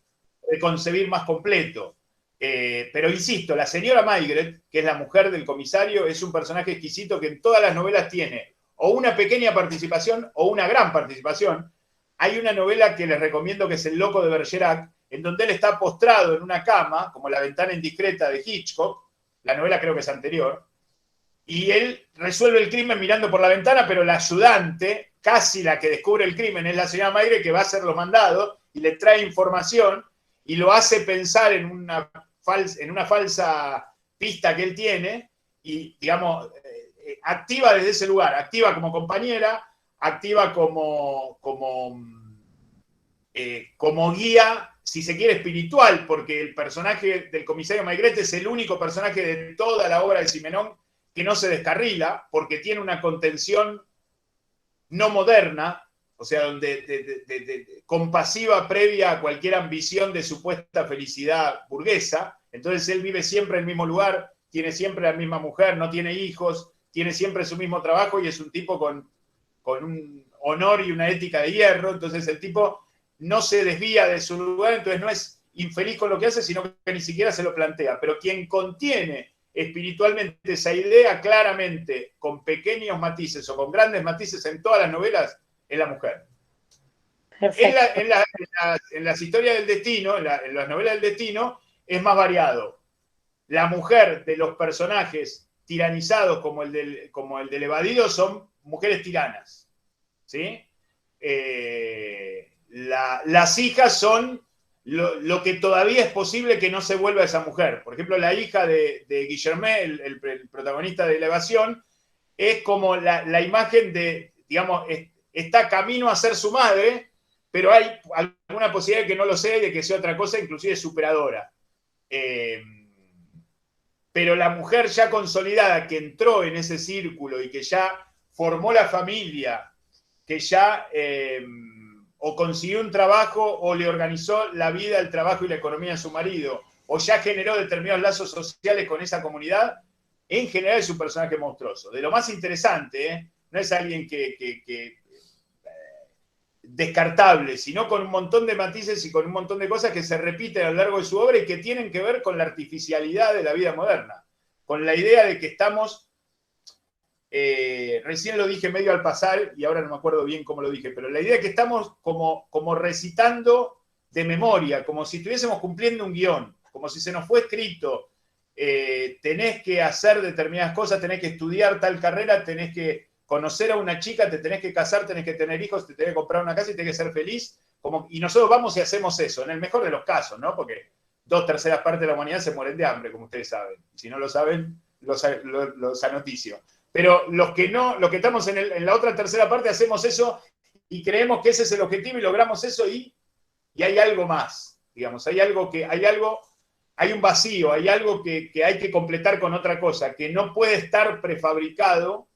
S1: de concebir más completo. Pero insisto, la señora Maigret, que es la mujer del comisario, es un personaje exquisito que en todas las novelas tiene o una pequeña participación o una gran participación. Hay una novela que les recomiendo que es El loco de Bergerac, en donde él está postrado en una cama, como La ventana indiscreta de Hitchcock, la novela creo que es anterior, y él resuelve el crimen mirando por la ventana, pero la ayudante, casi la que descubre el crimen, es la señora Maigret, que va a hacer los mandados y le trae información y lo hace pensar en una falsa pista que él tiene y, digamos, activa desde ese lugar, activa como compañera, activa como guía, si se quiere, espiritual, porque el personaje del comisario Maigret es el único personaje de toda la obra de Simenón que no se descarrila, porque tiene una contención no moderna, o sea, compasiva previa a cualquier ambición de supuesta felicidad burguesa. Entonces él vive siempre en el mismo lugar, tiene siempre la misma mujer, no tiene hijos, tiene siempre su mismo trabajo y es un tipo con un honor y una ética de hierro. Entonces el tipo no se desvía de su lugar, entonces no es infeliz con lo que hace, sino que ni siquiera se lo plantea. Pero quien contiene espiritualmente esa idea claramente, con pequeños matices o con grandes matices en todas las novelas, es la mujer. En las historias del destino, en las novelas del destino, es más variado. La mujer de los personajes tiranizados como el del evadido son mujeres tiranas, ¿sí? Las hijas son lo que todavía es posible que no se vuelva esa mujer. Por ejemplo, la hija de Guillermet, el protagonista de La Evasión, es como la imagen de, digamos, está camino a ser su madre, pero hay alguna posibilidad de que no lo sea y de que sea otra cosa, inclusive superadora. Pero la mujer ya consolidada, que entró en ese círculo y que ya formó la familia, que ya o consiguió un trabajo o le organizó la vida, el trabajo y la economía a su marido, o ya generó determinados lazos sociales con esa comunidad, en general es un personaje monstruoso. De lo más interesante, no es alguien que descartable, sino con un montón de matices y con un montón de cosas que se repiten a lo largo de su obra y que tienen que ver con la artificialidad de la vida moderna, con la idea de que estamos, recién lo dije medio al pasar y ahora no me acuerdo bien cómo lo dije, pero la idea de que estamos como recitando de memoria, como si estuviésemos cumpliendo un guión, como si se nos fue escrito, tenés que hacer determinadas cosas, tenés que estudiar tal carrera, tenés que conocer a una chica, te tenés que casar, tenés que tener hijos, te tenés que comprar una casa y tenés que ser feliz. Y nosotros vamos y hacemos eso, en el mejor de los casos, ¿no? Porque 2/3 partes de la humanidad se mueren de hambre, como ustedes saben. Si no lo saben, los anoticio. Pero los que estamos en la otra tercera parte hacemos eso y creemos que ese es el objetivo y logramos eso y hay algo más, digamos, hay un vacío, hay algo que hay que completar con otra cosa, que no puede estar prefabricado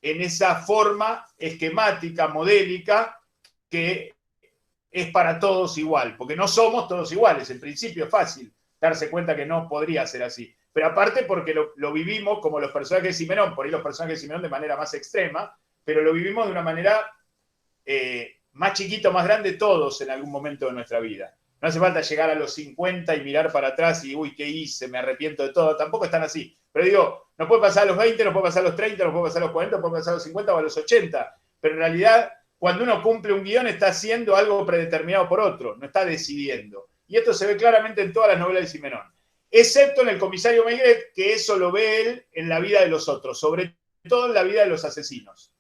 S1: en esa forma esquemática, modélica, que es para todos igual, porque no somos todos iguales. En principio es fácil darse cuenta que no podría ser así, pero aparte porque lo vivimos como los personajes de Simenón, por ahí los personajes de Simenón de manera más extrema, pero lo vivimos de una manera más chiquito, más grande todos en algún momento de nuestra vida. No hace falta llegar a los 50 y mirar para atrás y, uy, ¿qué hice? Me arrepiento de todo. Tampoco están así. Pero digo, no puede pasar a los 20, no puede pasar a los 30, no puede pasar a los 40, no puede pasar a los 50 o a los 80. Pero en realidad, cuando uno cumple un guión, está haciendo algo predeterminado por otro, no está decidiendo. Y esto se ve claramente en todas las novelas de Simenón. Excepto en El comisario Maigret, que eso lo ve él en la vida de los otros, sobre todo en la vida de los asesinos.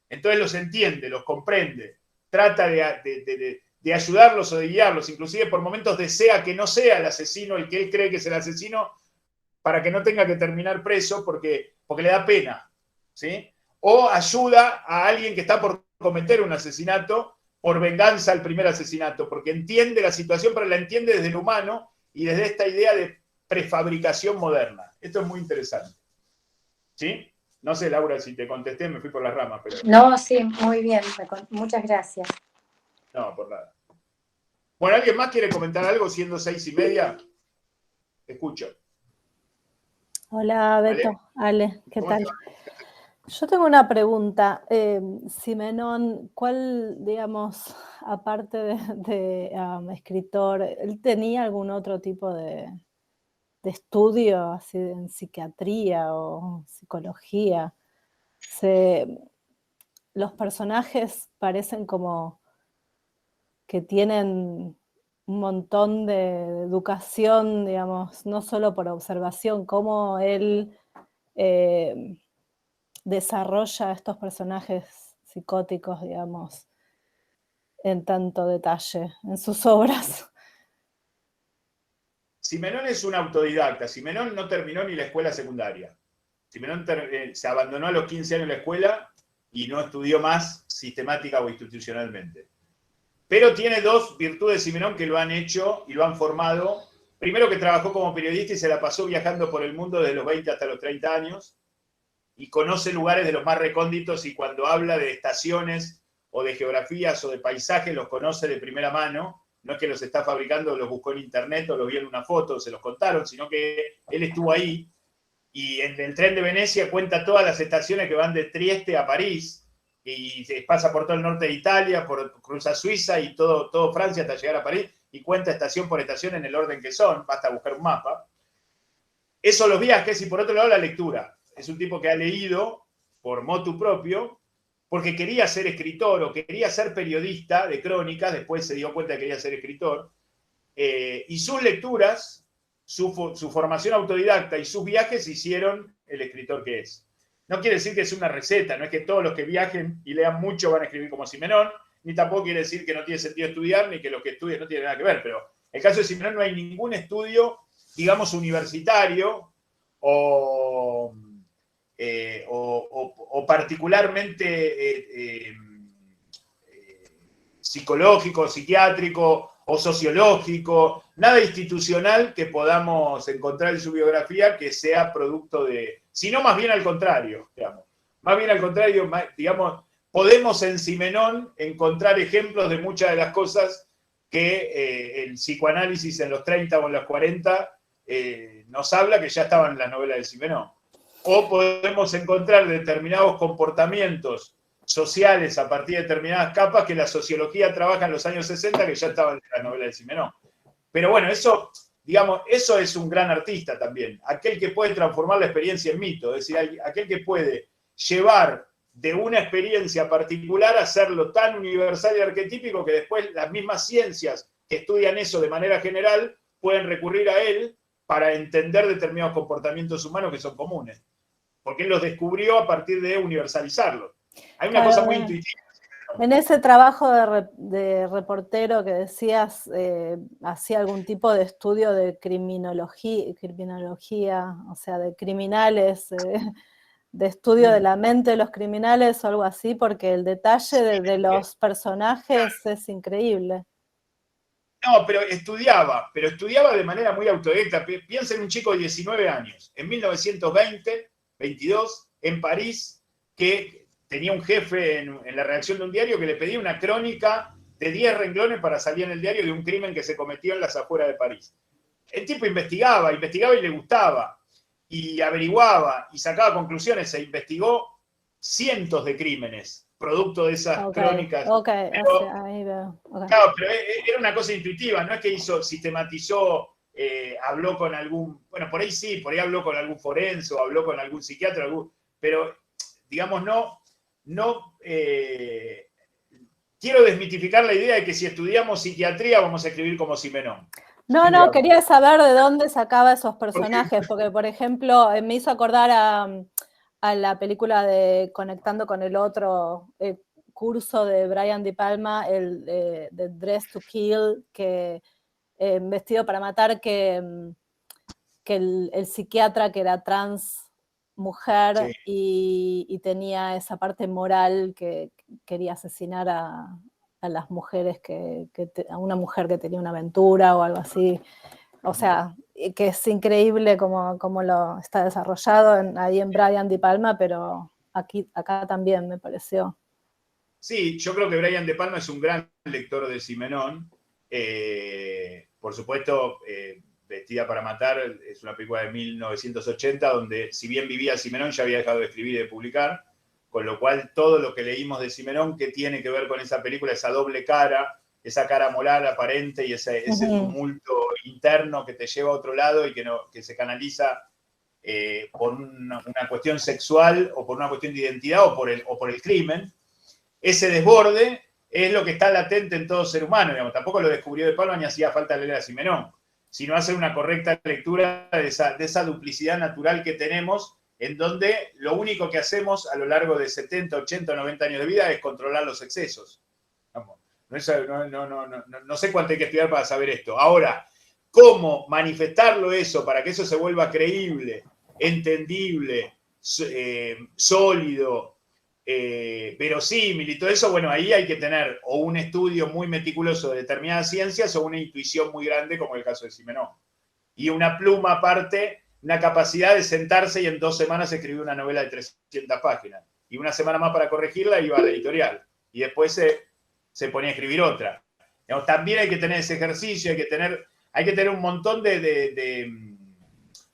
S1: Entonces los entiende, los comprende, trata de ayudarlos o de guiarlos, inclusive por momentos desea que no sea el asesino el que él cree que es el asesino para que no tenga que terminar preso porque le da pena, ¿sí? O ayuda a alguien que está por cometer un asesinato por venganza al primer asesinato, porque entiende la situación, pero la entiende desde lo humano y desde esta idea de prefabricación moderna. Esto es muy interesante. ¿Sí? No sé, Laura, si te contesté, me fui por las ramas. Pero...
S4: No, sí, muy bien. Muchas gracias.
S1: No, por nada. Bueno, ¿alguien más quiere comentar algo siendo 6:30? Escucho.
S5: Hola, Beto. Ale, ¿qué tal? Yo tengo una pregunta. Simenón, ¿cuál, digamos, aparte de escritor, él tenía algún otro tipo de estudio, así en psiquiatría o psicología? Los personajes parecen como que tienen un montón de educación, digamos, no solo por observación, cómo él desarrolla estos personajes psicóticos, digamos, en tanto detalle en sus obras.
S1: Simenón es un autodidacta. Simenón no terminó ni la escuela secundaria. Simenón se abandonó a los 15 años la escuela y no estudió más sistemática o institucionalmente. Pero tiene dos virtudes Simenón que lo han hecho y lo han formado. Primero, que trabajó como periodista y se la pasó viajando por el mundo desde los 20 hasta los 30 años y conoce lugares de los más recónditos, y cuando habla de estaciones o de geografías o de paisajes los conoce de primera mano. No es que los está fabricando, los buscó en internet o los vio en una foto, se los contaron, sino que él estuvo ahí y en el tren de Venecia cuenta todas las estaciones que van de Trieste a París, y pasa por todo el norte de Italia, cruza Suiza y todo Francia hasta llegar a París, y cuenta estación por estación en el orden que son, basta buscar un mapa. Eso, los viajes, y por otro lado la lectura. Es un tipo que ha leído por motu propio, porque quería ser escritor o quería ser periodista de crónicas, después se dio cuenta que quería ser escritor, y sus lecturas, su formación autodidacta y sus viajes hicieron el escritor que es. No quiere decir que es una receta, no es que todos los que viajen y lean mucho van a escribir como Simenón, ni tampoco quiere decir que no tiene sentido estudiar, ni que los que estudian no tienen nada que ver, pero en el caso de Simenón no hay ningún estudio, digamos, universitario o particularmente psicológico, psiquiátrico o sociológico, nada institucional que podamos encontrar en su biografía que sea producto de... Sino más bien al contrario, digamos. Más bien al contrario, digamos, podemos en Simenón encontrar ejemplos de muchas de las cosas que el psicoanálisis en los 30 o en los 40 nos habla, que ya estaban en las novelas de Simenón. O podemos encontrar determinados comportamientos sociales a partir de determinadas capas que la sociología trabaja en los años 60, que ya estaban en las novelas de Simenón. Pero bueno, eso, digamos, eso es un gran artista también. Aquel que puede transformar la experiencia en mito, es decir, aquel que puede llevar de una experiencia particular a hacerlo tan universal y arquetípico que después las mismas ciencias que estudian eso de manera general pueden recurrir a él para entender determinados comportamientos humanos que son comunes. Porque él los descubrió a partir de universalizarlos. Hay una cosa muy intuitiva.
S5: En ese trabajo de reportero que decías, hacía algún tipo de estudio de criminología, o sea, de criminales, de estudio de la mente de los criminales o algo así, porque el detalle de los personajes es increíble.
S1: No, pero estudiaba de manera muy autodidacta. Piensa en un chico de 19 años, en 1920, 22, en París, que tenía un jefe en la redacción de un diario que le pedía una crónica de 10 renglones para salir en el diario de un crimen que se cometió en las afueras de París. El tipo investigaba y le gustaba. y averiguaba y sacaba conclusiones e investigó cientos de crímenes, producto de esas crónicas.
S5: Pero, ahí veo.
S1: Claro, pero era una cosa intuitiva, no es que sistematizó, habló con algún, bueno, por ahí sí, por ahí habló con algún forense, o habló con algún psiquiatra, pero digamos, no quiero desmitificar la idea de que si estudiamos psiquiatría vamos a escribir como Simenón.
S5: No, quería saber de dónde sacaba esos personajes, porque, por ejemplo, me hizo acordar a la película de Conectando con el Otro, curso de Brian De Palma, el de Dress to Kill, que Vestido para Matar, que el psiquiatra que era trans mujer, sí, y tenía esa parte moral que quería asesinar a las mujeres, a una mujer que tenía una aventura o algo así. O sea, que es increíble cómo lo está desarrollado ahí en Brian De Palma, pero acá también me pareció.
S1: Sí, yo creo que Brian De Palma es un gran lector de Simenón. Por supuesto, Vestida para Matar es una película de 1980, donde si bien vivía Simenón, ya había dejado de escribir y de publicar, con lo cual todo lo que leímos de Simenón, que tiene que ver con esa película, esa doble cara, esa cara moral aparente y ese tumulto interno que te lleva a otro lado y que se canaliza por una cuestión sexual o por una cuestión de identidad o por el crimen. Ese desborde es lo que está latente en todo ser humano, digamos. Tampoco lo descubrió De Palma ni hacía falta leer a Simenón, sino hacer una correcta lectura de esa duplicidad natural que tenemos, en donde lo único que hacemos a lo largo de 70, 80, 90 años de vida es controlar los excesos. No sé cuánto hay que estudiar para saber esto. Ahora, ¿cómo manifestarlo eso para que eso se vuelva creíble, entendible, sólido, verosímil y todo eso? Bueno, ahí hay que tener o un estudio muy meticuloso de determinadas ciencias o una intuición muy grande, como el caso de Simenón. Y una pluma aparte, una capacidad de sentarse y en 2 semanas escribir una novela de 300 páginas. Y una semana más para corregirla iba a la editorial. Y después se ponía a escribir otra. Digamos, también hay que tener ese ejercicio, hay que tener un montón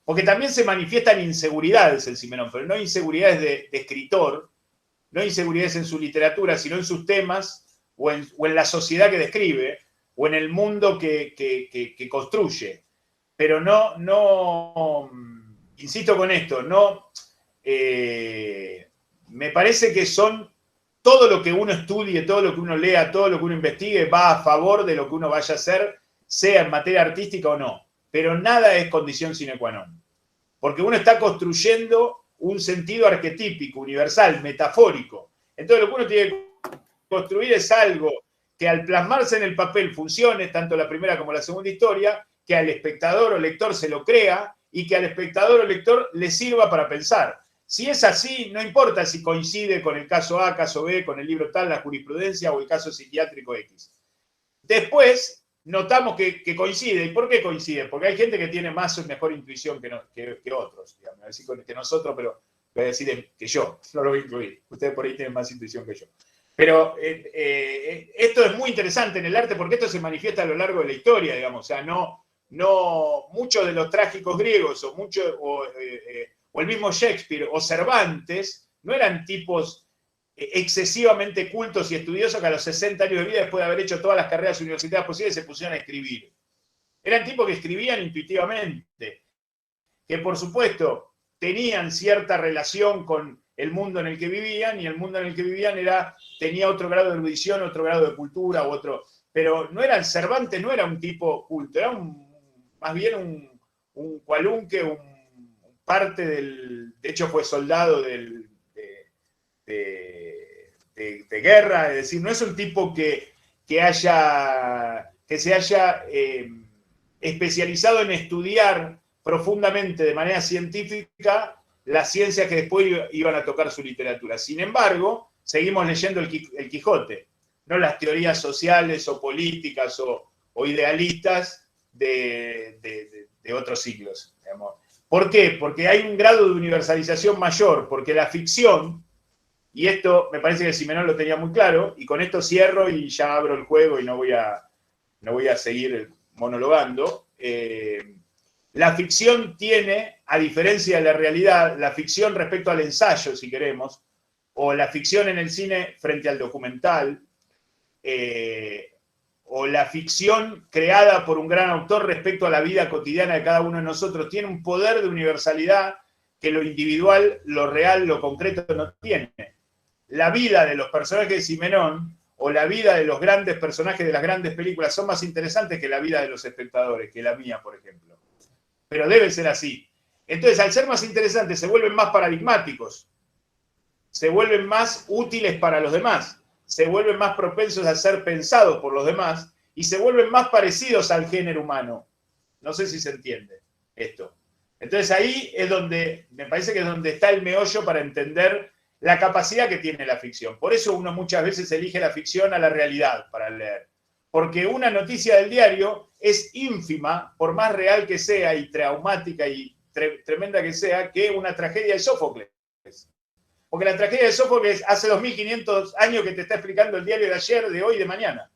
S1: porque también se manifiestan inseguridades en Simenón, pero no inseguridades de escritor, no inseguridades en su literatura, sino en sus temas o en la sociedad que describe o en el mundo que construye. Pero no insisto con esto, me parece que todo lo que uno estudie, todo lo que uno lea, todo lo que uno investigue va a favor de lo que uno vaya a hacer, sea en materia artística o no. Pero nada es condición sine qua non. Porque uno está construyendo un sentido arquetípico, universal, metafórico. Entonces lo que uno tiene que construir es algo que al plasmarse en el papel funcione, tanto la primera como la segunda historia, que al espectador o lector se lo crea y que al espectador o lector le sirva para pensar. Si es así, no importa si coincide con el caso A, caso B, con el libro tal, la jurisprudencia o el caso psiquiátrico X. Después notamos que coincide. ¿Y por qué coincide? Porque hay gente que tiene más o mejor intuición que otros. Digamos. Voy a decir que nosotros, pero voy a decir que yo. No lo voy a incluir. Ustedes por ahí tienen más intuición que yo. Pero esto es muy interesante en el arte porque esto se manifiesta a lo largo de la historia, digamos. O sea, no muchos de los trágicos griegos o el mismo Shakespeare o Cervantes no eran tipos excesivamente cultos y estudiosos que a los 60 años de vida, después de haber hecho todas las carreras universitarias posibles, se pusieron a escribir. Eran tipos que escribían intuitivamente, que por supuesto tenían cierta relación con el mundo en el que vivían, y el mundo en el que vivían tenía otro grado de erudición, otro grado de cultura, pero no era Cervantes, no era un tipo culto, era más bien un cualunque, parte del. De hecho, fue soldado de guerra, es decir, no es un tipo que se haya especializado en estudiar profundamente de manera científica las ciencias que después iban a tocar su literatura. Sin embargo, seguimos leyendo el Quijote, no las teorías sociales o políticas o idealistas de otros siglos, digamos. ¿Por qué? Porque hay un grado de universalización mayor, porque la ficción, y esto me parece que Simenón lo tenía muy claro, y con esto cierro y ya abro el juego y no voy a seguir monologando. La ficción tiene, a diferencia de la realidad, la ficción respecto al ensayo, si queremos, o la ficción en el cine frente al documental, o la ficción creada por un gran autor respecto a la vida cotidiana de cada uno de nosotros, tiene un poder de universalidad que lo individual, lo real, lo concreto no tiene. La vida de los personajes de Simenón o la vida de los grandes personajes de las grandes películas son más interesantes que la vida de los espectadores, que la mía, por ejemplo. Pero debe ser así. Entonces, al ser más interesantes, se vuelven más paradigmáticos, se vuelven más útiles para los demás, se vuelven más propensos a ser pensados por los demás y se vuelven más parecidos al género humano. No sé si se entiende esto. Entonces ahí es donde, me parece que es donde está el meollo para entender la capacidad que tiene la ficción. Por eso uno muchas veces elige la ficción a la realidad para leer. Porque una noticia del diario es ínfima, por más real que sea y traumática y tremenda que sea, que una tragedia de Sófocles. Porque la tragedia de Sófocles hace 2500 años que te está explicando el diario de ayer, de hoy, de mañana.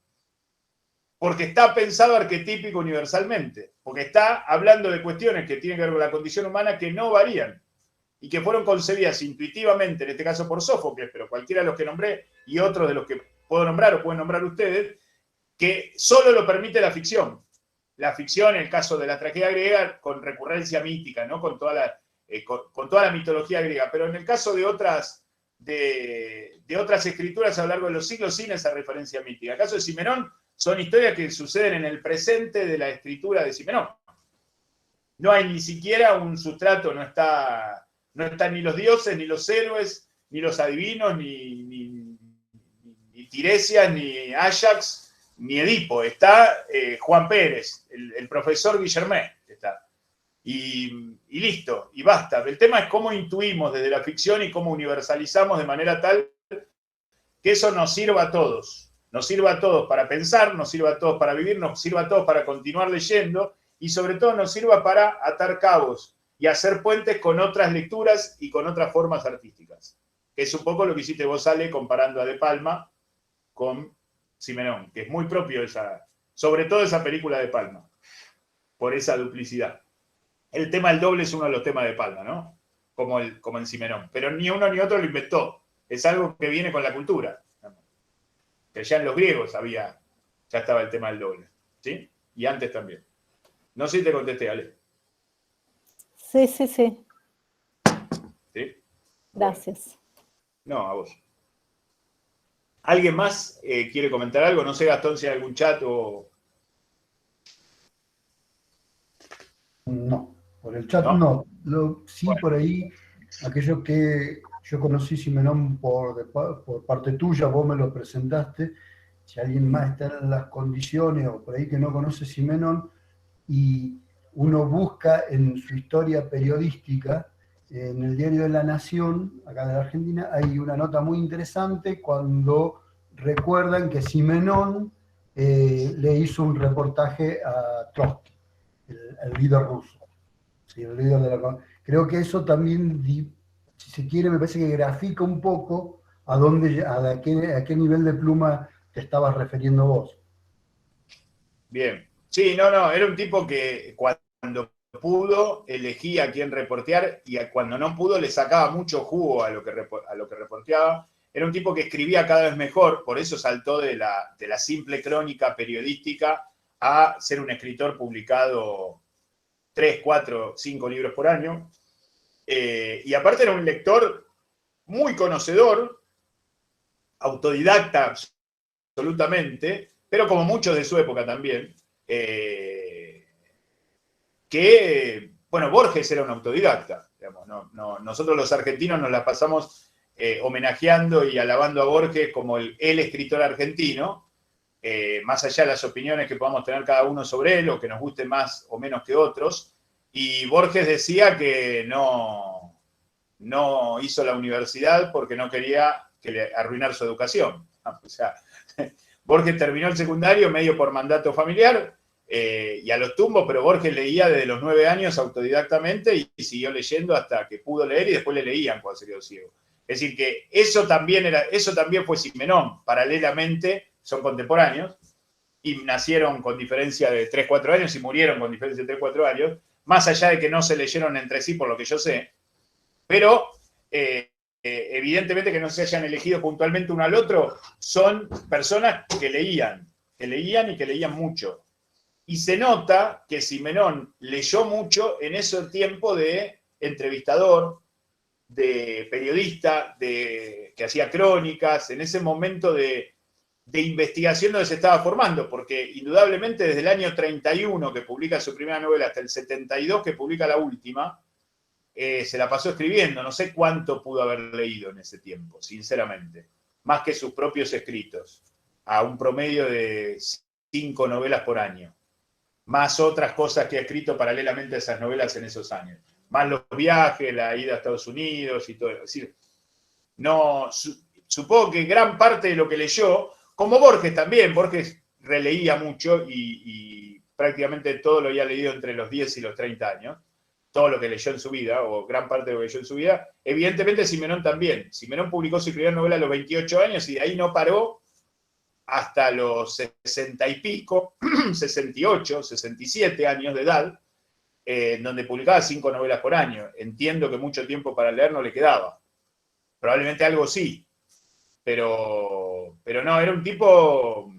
S1: Porque está pensado arquetípico universalmente. Porque está hablando de cuestiones que tienen que ver con la condición humana que no varían. Y que fueron concebidas intuitivamente, en este caso por Sófocles, pero cualquiera de los que nombré y otros de los que puedo nombrar o pueden nombrar ustedes, que solo lo permite la ficción. La ficción, en el caso de la tragedia griega, con recurrencia mítica, ¿no? Con toda la mitología griega. Pero en el caso de otras escrituras a lo largo de los siglos, sin esa referencia mítica. En el caso de Simenón, son historias que suceden en el presente de la escritura de Simenón. No hay ni siquiera un sustrato, no están ni los dioses, ni los héroes, ni los adivinos, ni Tiresias, ni Ajax, ni Edipo. Está Juan Pérez, el profesor Guillermet. Está. Y listo, y basta. El tema es cómo intuimos desde la ficción y cómo universalizamos de manera tal que eso nos sirva a todos. Nos sirva a todos para pensar, nos sirva a todos para vivir, nos sirva a todos para continuar leyendo y sobre todo nos sirva para atar cabos y hacer puentes con otras lecturas y con otras formas artísticas. Que es un poco lo que hiciste vos, Ale, comparando a De Palma con Simenón, que es muy propio sobre todo esa película de Palma, por esa duplicidad. El tema del doble es uno de los temas de Palma, ¿no? Como en Simenón. Pero ni uno ni otro lo inventó. Es algo que viene con la cultura. Que ya en los griegos ya estaba el tema del doble. ¿Sí? Y antes también. No sé si te contesté, Ale.
S5: Sí.
S1: ¿Sí?
S5: Gracias.
S1: No, a vos. ¿Alguien más quiere comentar algo? No sé, Gastón, si hay algún chat o...
S2: No, por el chat no. Sí, bueno. Por ahí, aquello que yo conocí Simenón por parte tuya, vos me lo presentaste. Si alguien más está en las condiciones o por ahí que no conoce Simenón y uno busca en su historia periodística, en el diario de La Nación, acá de la Argentina, hay una nota muy interesante cuando recuerdan que Simenón le hizo un reportaje a Trotsky, el líder ruso. Sí, el líder de la... Creo que eso también, si se quiere, me parece que grafica un poco a qué nivel de pluma te estabas refiriendo vos.
S1: Bien. Sí, no, era un tipo que cuando pudo elegía a quién reportear y cuando no pudo le sacaba mucho jugo a lo que reporteaba. Era un tipo que escribía cada vez mejor, por eso saltó de la simple crónica periodística a ser un escritor publicado 3, 4, 5 libros por año. Y aparte era un lector muy conocedor, autodidacta absolutamente, pero como muchos de su época también, bueno, Borges era un autodidacta, digamos, nosotros los argentinos nos la pasamos homenajeando y alabando a Borges como el escritor argentino, más allá de las opiniones que podamos tener cada uno sobre él, o que nos guste más o menos que otros, y Borges decía que no hizo la universidad porque no quería arruinar su educación. O sea, Borges terminó el secundario medio por mandato familiar, y a los tumbos, pero Borges leía desde los 9 años autodidactamente y siguió leyendo hasta que pudo leer y después le leían cuando se quedó ciego. Es decir, que eso también fue Simenón. Paralelamente, son contemporáneos y nacieron con diferencia de 3-4 años y murieron con diferencia de 3-4 años, más allá de que no se leyeron entre sí, por lo que yo sé, pero evidentemente que no se hayan elegido puntualmente uno al otro, son personas que leían y que leían mucho. Y se nota que Simenón leyó mucho en ese tiempo de entrevistador, de periodista, que hacía crónicas, en ese momento de investigación donde se estaba formando, porque indudablemente desde el año 31 que publica su primera novela hasta el 72 que publica la última, se la pasó escribiendo. No sé cuánto pudo haber leído en ese tiempo, sinceramente, más que sus propios escritos, a un promedio de 5 novelas por año, más otras cosas que ha escrito paralelamente a esas novelas en esos años, más los viajes, la ida a Estados Unidos y todo. Es decir, no, supongo que gran parte de lo que leyó, como Borges también, Borges releía mucho y prácticamente todo lo había leído entre los 10 y los 30 años, todo lo que leyó en su vida, o gran parte de lo que leyó en su vida. Evidentemente Simenón también. Simenón publicó su primera novela a los 28 años y de ahí no paró hasta los 60 y pico, 68, 67 años de edad, donde publicaba 5 novelas por año. Entiendo que mucho tiempo para leer no le quedaba. Probablemente algo sí, pero no, era un tipo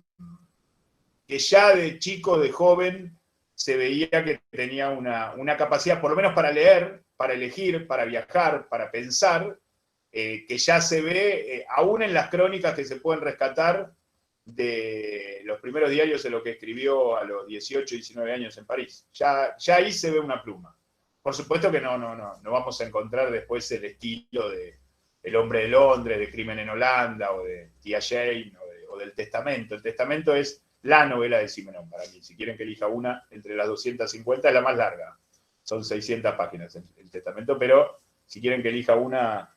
S1: que ya de chico, de joven, se veía que tenía una capacidad, por lo menos para leer, para elegir, para viajar, para pensar, que ya se ve, aún en las crónicas que se pueden rescatar de los primeros diarios en lo que escribió a los 18, 19 años en París. Ya ahí se ve una pluma. Por supuesto que no vamos a encontrar después el estilo de El hombre de Londres, de Crimen en Holanda, o de Tía Jane, o del Testamento. El Testamento es la novela de Simenón para mí. Si quieren que elija una, entre las 250 es la más larga. Son 600 páginas el Testamento, pero si quieren que elija una,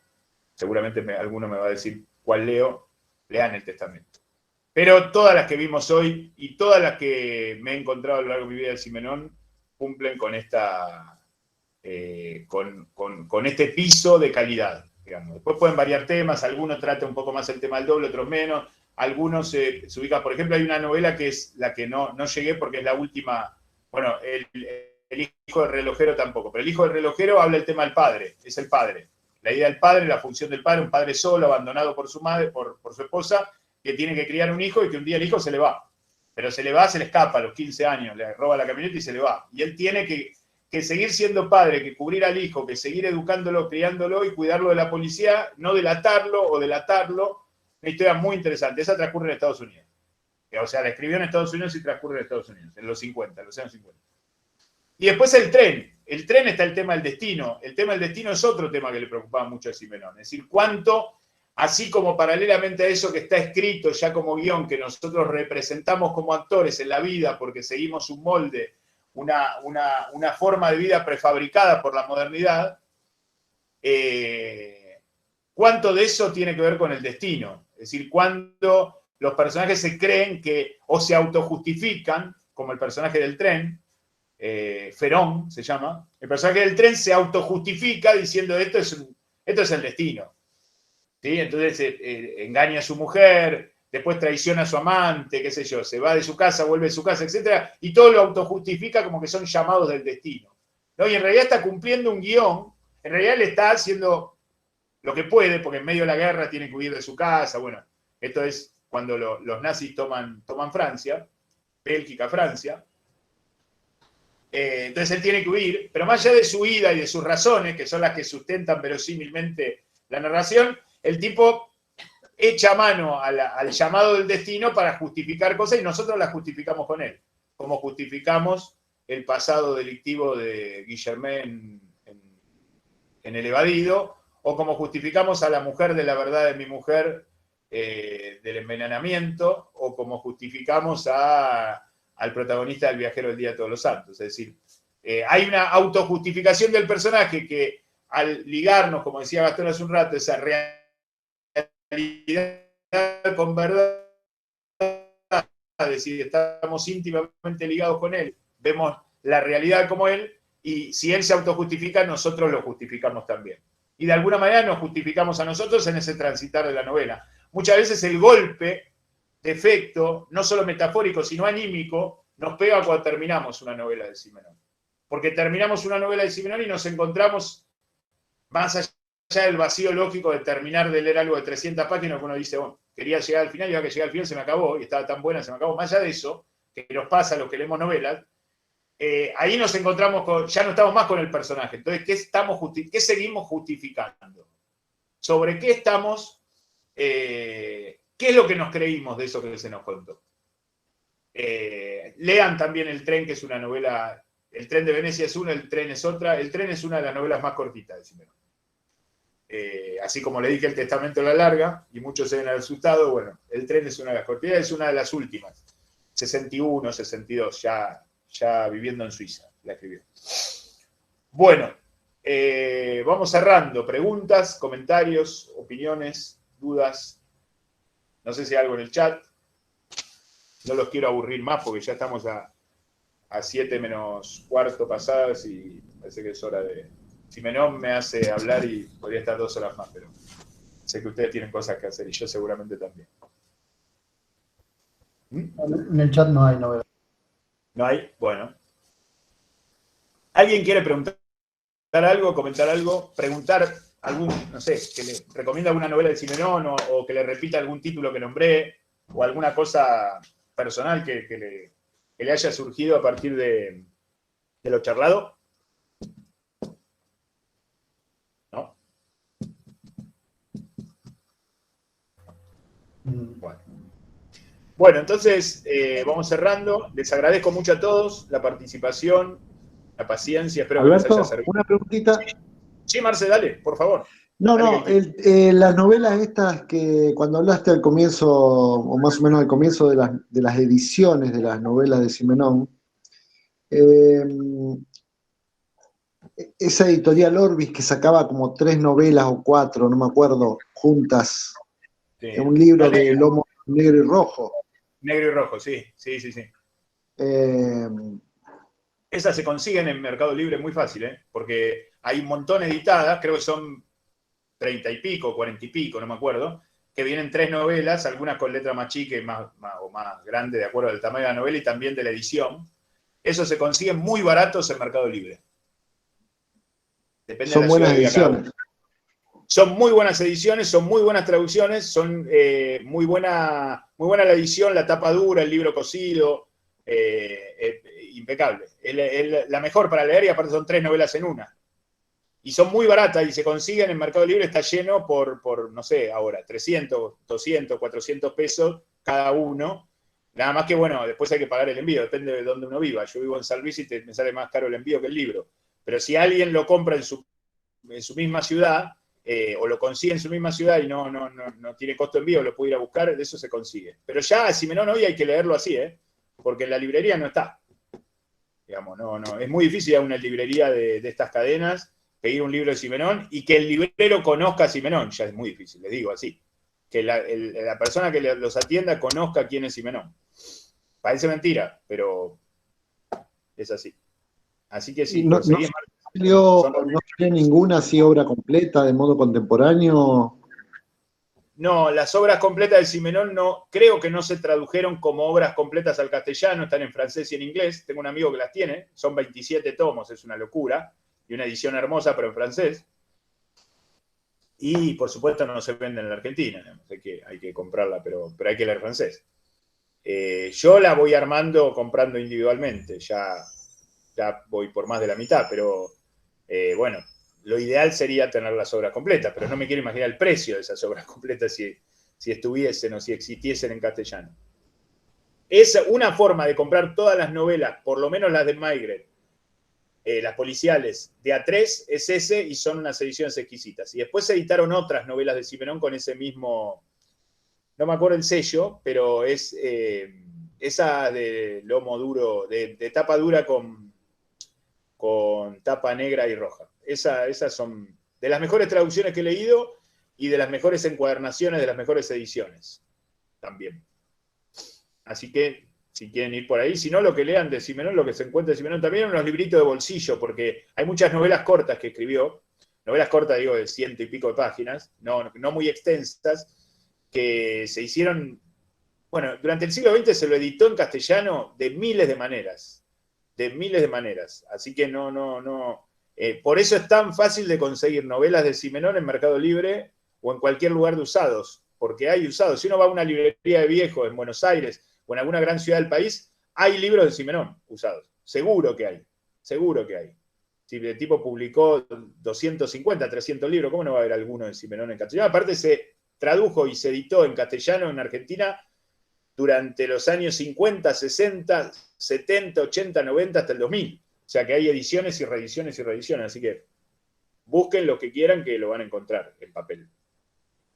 S1: seguramente alguno me va a decir cuál leo, lean el Testamento. Pero todas las que vimos hoy y todas las que me he encontrado a lo largo de mi vida de Simenón cumplen con con este piso de calidad, digamos. Después pueden variar temas, algunos tratan un poco más el tema del doble, otros menos. Algunos se ubican, por ejemplo, hay una novela que es la que no llegué porque es la última. Bueno, el hijo del relojero tampoco, pero el hijo del relojero habla del tema del padre, es el padre. La idea del padre, la función del padre, un padre solo, abandonado por su madre, por su esposa, que tiene que criar un hijo y que un día el hijo se le va. Pero se le le escapa a los 15 años, le roba la camioneta y se le va. Y él tiene que seguir siendo padre, que cubrir al hijo, que seguir educándolo, criándolo y cuidarlo de la policía, no delatarlo o delatarlo. Una historia muy interesante. Esa transcurre en Estados Unidos. O sea, la escribió en Estados Unidos y transcurre en Estados Unidos, en los 50, en los años 50. Y después el tren. El tren está el tema del destino. El tema del destino es otro tema que le preocupaba mucho a Simenón. Es decir, cuánto, así como paralelamente a eso que está escrito ya como guión, que nosotros representamos como actores en la vida porque seguimos un molde, una forma de vida prefabricada por la modernidad, ¿cuánto de eso tiene que ver con el destino? Es decir, cuando los personajes se creen que o se autojustifican, como el personaje del tren, Ferón se llama, el personaje del tren se autojustifica diciendo esto es el destino. ¿Sí? Entonces engaña a su mujer, después traiciona a su amante, qué sé yo, se va de su casa, vuelve de su casa, etc. Y todo lo autojustifica como que son llamados del destino. ¿No? Y en realidad está cumpliendo un guión, en realidad le está haciendo lo que puede, porque en medio de la guerra tiene que huir de su casa. Bueno, esto es cuando los nazis toman Francia, Bélgica, Francia. Entonces él tiene que huir, pero más allá de su huida y de sus razones, que son las que sustentan verosímilmente la narración, el tipo echa mano al llamado del destino para justificar cosas y nosotros las justificamos con él, como justificamos el pasado delictivo de Guillermén en El Evadido, o como justificamos a la mujer de La verdad de mi mujer del envenenamiento, o como justificamos al protagonista del Viajero del Día de Todos los Santos. Es decir, hay una autojustificación del personaje que al ligarnos, como decía Gastón hace un rato, esa realidad con verdad, es decir, estamos íntimamente ligados con él, vemos la realidad como él, y si él se autojustifica, nosotros lo justificamos también. Y de alguna manera nos justificamos a nosotros en ese transitar de la novela. Muchas veces el golpe de efecto, no solo metafórico, sino anímico, nos pega cuando terminamos una novela de Simenón. porque terminamos una novela de Simenón y nos encontramos, más allá del vacío lógico de terminar de leer algo de 300 páginas, que uno dice, bueno, quería llegar al final, y ahora que llegué al final se me acabó, y estaba tan buena, se me acabó. Más allá de eso, que nos pasa a los que leemos novelas, ahí nos encontramos con, ya no estamos más con el personaje. Entonces, ¿qué seguimos justificando? ¿Sobre qué estamos? ¿Qué es lo que nos creímos de eso que se nos contó? Lean también El tren, que es una novela. El tren de Venecia es una, El tren es otra. El tren es una de las novelas más cortitas de Simenón. Así como le dije, El testamento la larga, y muchos se ven asustado, bueno, El tren es una de las cortitas, es una de las últimas. 61, 62, ya viviendo en Suiza, la escribió. Bueno, vamos cerrando. Preguntas, comentarios, opiniones, dudas. No sé si hay algo en el chat. No los quiero aburrir más porque ya estamos a 7 menos cuarto pasadas y parece que es hora de... Simenón me hace hablar y podría estar 2 horas más, pero sé que ustedes tienen cosas que hacer y yo seguramente también.
S2: En el chat no hay novedad.
S1: ¿No hay? Bueno. ¿Alguien quiere preguntar algo, comentar algo, preguntar algún, no sé, que le recomienda alguna novela de Simenón o que le repita algún título que nombré o alguna cosa personal que le haya surgido a partir de lo charlado? ¿No? Bueno, entonces vamos cerrando. Les agradezco mucho a todos la participación, la paciencia. Espero
S3: Alberto,
S1: que les haya servido.
S3: una preguntita.
S1: Sí, Marce, dale, por favor.
S3: No, las novelas estas que cuando hablaste al comienzo, o más o menos al comienzo de las ediciones de las novelas de Simenón, esa editorial Orbis que sacaba como 3 novelas o 4, no me acuerdo, juntas, en un libro de lomo negro y rojo.
S1: Negro y rojo, sí. Esas se consiguen en Mercado Libre muy fácil, porque hay un montón editadas, creo que son 30 y pico, 40 y pico, no me acuerdo, que vienen 3 novelas, algunas con letra más chica y más grande, de acuerdo al tamaño de la novela y también de la edición. Eso se consiguen muy baratos en Mercado Libre. Depende
S3: son
S1: de la
S3: buenas
S1: ciudad
S3: ediciones.
S1: Son muy buenas ediciones, son muy buenas traducciones, son muy buena la edición, la tapa dura, el libro cosido, impecable. Es la mejor para leer y aparte son 3 novelas en una. Y son muy baratas y se consiguen en Mercado Libre, está lleno por no sé, ahora, 300, 200, 400 pesos cada uno. Nada más que, bueno, después hay que pagar el envío, depende de dónde uno viva. Yo vivo en San Luis y me sale más caro el envío que el libro. Pero si alguien lo compra en su misma ciudad, o lo consigue en su misma ciudad y no tiene costo de envío, lo puede ir a buscar, de eso se consigue. Pero ya, Simenón hoy hay que leerlo así, porque en la librería no está. Digamos, es muy difícil ir a una librería de estas cadenas pedir un libro de Simenón y que el librero conozca a Simenón, ya es muy difícil, les digo así. Que la persona que los atienda conozca quién es Simenón. Parece mentira, pero es así. Así que sí,
S3: ¿No salió ninguna así obra completa de modo contemporáneo?
S1: No, las obras completas de Simenón creo que no se tradujeron como obras completas al castellano, están en francés y en inglés. Tengo un amigo que las tiene, son 27 tomos, es una locura. Y una edición hermosa, pero en francés. Y, por supuesto, no se venden en la Argentina. Hay que comprarla, pero hay que leer francés. Yo la voy armando comprando individualmente. Ya voy por más de la mitad, pero bueno, lo ideal sería tener las obras completas, pero no me quiero imaginar el precio de esas obras completas si estuviesen o si existiesen en castellano. Es una forma de comprar todas las novelas, por lo menos las de Maigret, las policiales de A3 es ese y son unas ediciones exquisitas. Y después se editaron otras novelas de Simenón con ese mismo, no me acuerdo el sello, pero es esa de lomo duro, de tapa dura con tapa negra y roja. Esas son de las mejores traducciones que he leído y de las mejores encuadernaciones, de las mejores ediciones también. Así que si quieren ir por ahí, si no, lo que lean de Simenón, lo que se encuentra de Simenón, también unos libritos de bolsillo, porque hay muchas novelas cortas que escribió, novelas cortas, digo, de 100 y pico de páginas, no muy extensas, que se hicieron, bueno, durante el siglo XX se lo editó en castellano de miles de maneras. de miles de maneras. Así que por eso es tan fácil de conseguir novelas de Simenón en Mercado Libre o en cualquier lugar de usados, porque hay usados. Si uno va a una librería de viejos en Buenos Aires o en alguna gran ciudad del país, hay libros de Simenón usados. Seguro que hay. Seguro que hay. Si el tipo publicó 250, 300 libros, ¿cómo no va a haber alguno de Simenón en castellano? Aparte se tradujo y se editó en castellano en Argentina durante los años 50, 60, 70, 80, 90 hasta el 2000. O sea que hay ediciones y reediciones y reediciones. Así que busquen lo que quieran que lo van a encontrar en papel.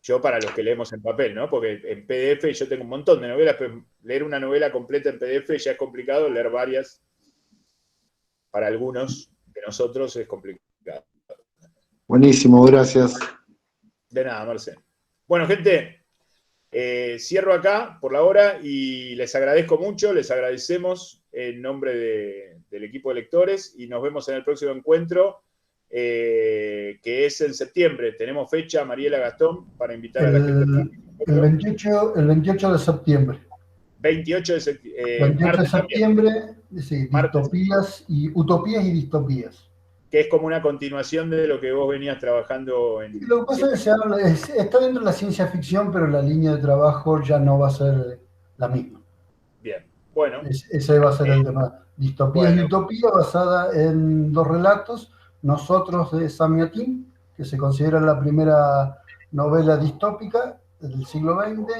S1: Yo para los que leemos en papel, ¿no? Porque en PDF yo tengo un montón de novelas, pero leer una novela completa en PDF ya es complicado, leer varias para algunos de nosotros es complicado.
S3: Buenísimo, gracias.
S1: De nada, Marcelo. Bueno, gente, cierro acá por la hora y les agradezco mucho, les agradecemos en nombre del equipo de lectores y nos vemos en el próximo encuentro, que es en septiembre. Tenemos fecha, Mariela Gastón, para invitar a la gente.
S2: El 28 de septiembre.
S1: 28 de septiembre.
S2: 28 de septiembre, sí, utopías y distopías.
S1: Que es como una continuación de lo que vos venías trabajando en...
S2: Lo que pasa es que está dentro de la ciencia ficción, pero la línea de trabajo ya no va a ser la misma.
S1: Bien, bueno.
S2: Ese va a ser el tema. Distopías y utopías basada en 2 relatos. Nosotros de Samiatín, que se considera la primera novela distópica del siglo XX,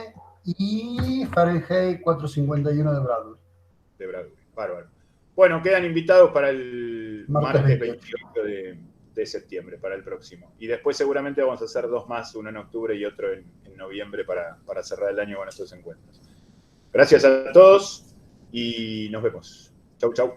S2: y Fahrenheit 451 de Bradbury.
S1: De Bradbury, bárbaro. Bueno, quedan invitados para el martes 28 de septiembre, para el próximo. Y después seguramente vamos a hacer 2 más, uno en octubre y otro en noviembre para cerrar el año con estos encuentros. Gracias a todos y nos vemos. Chau, chau.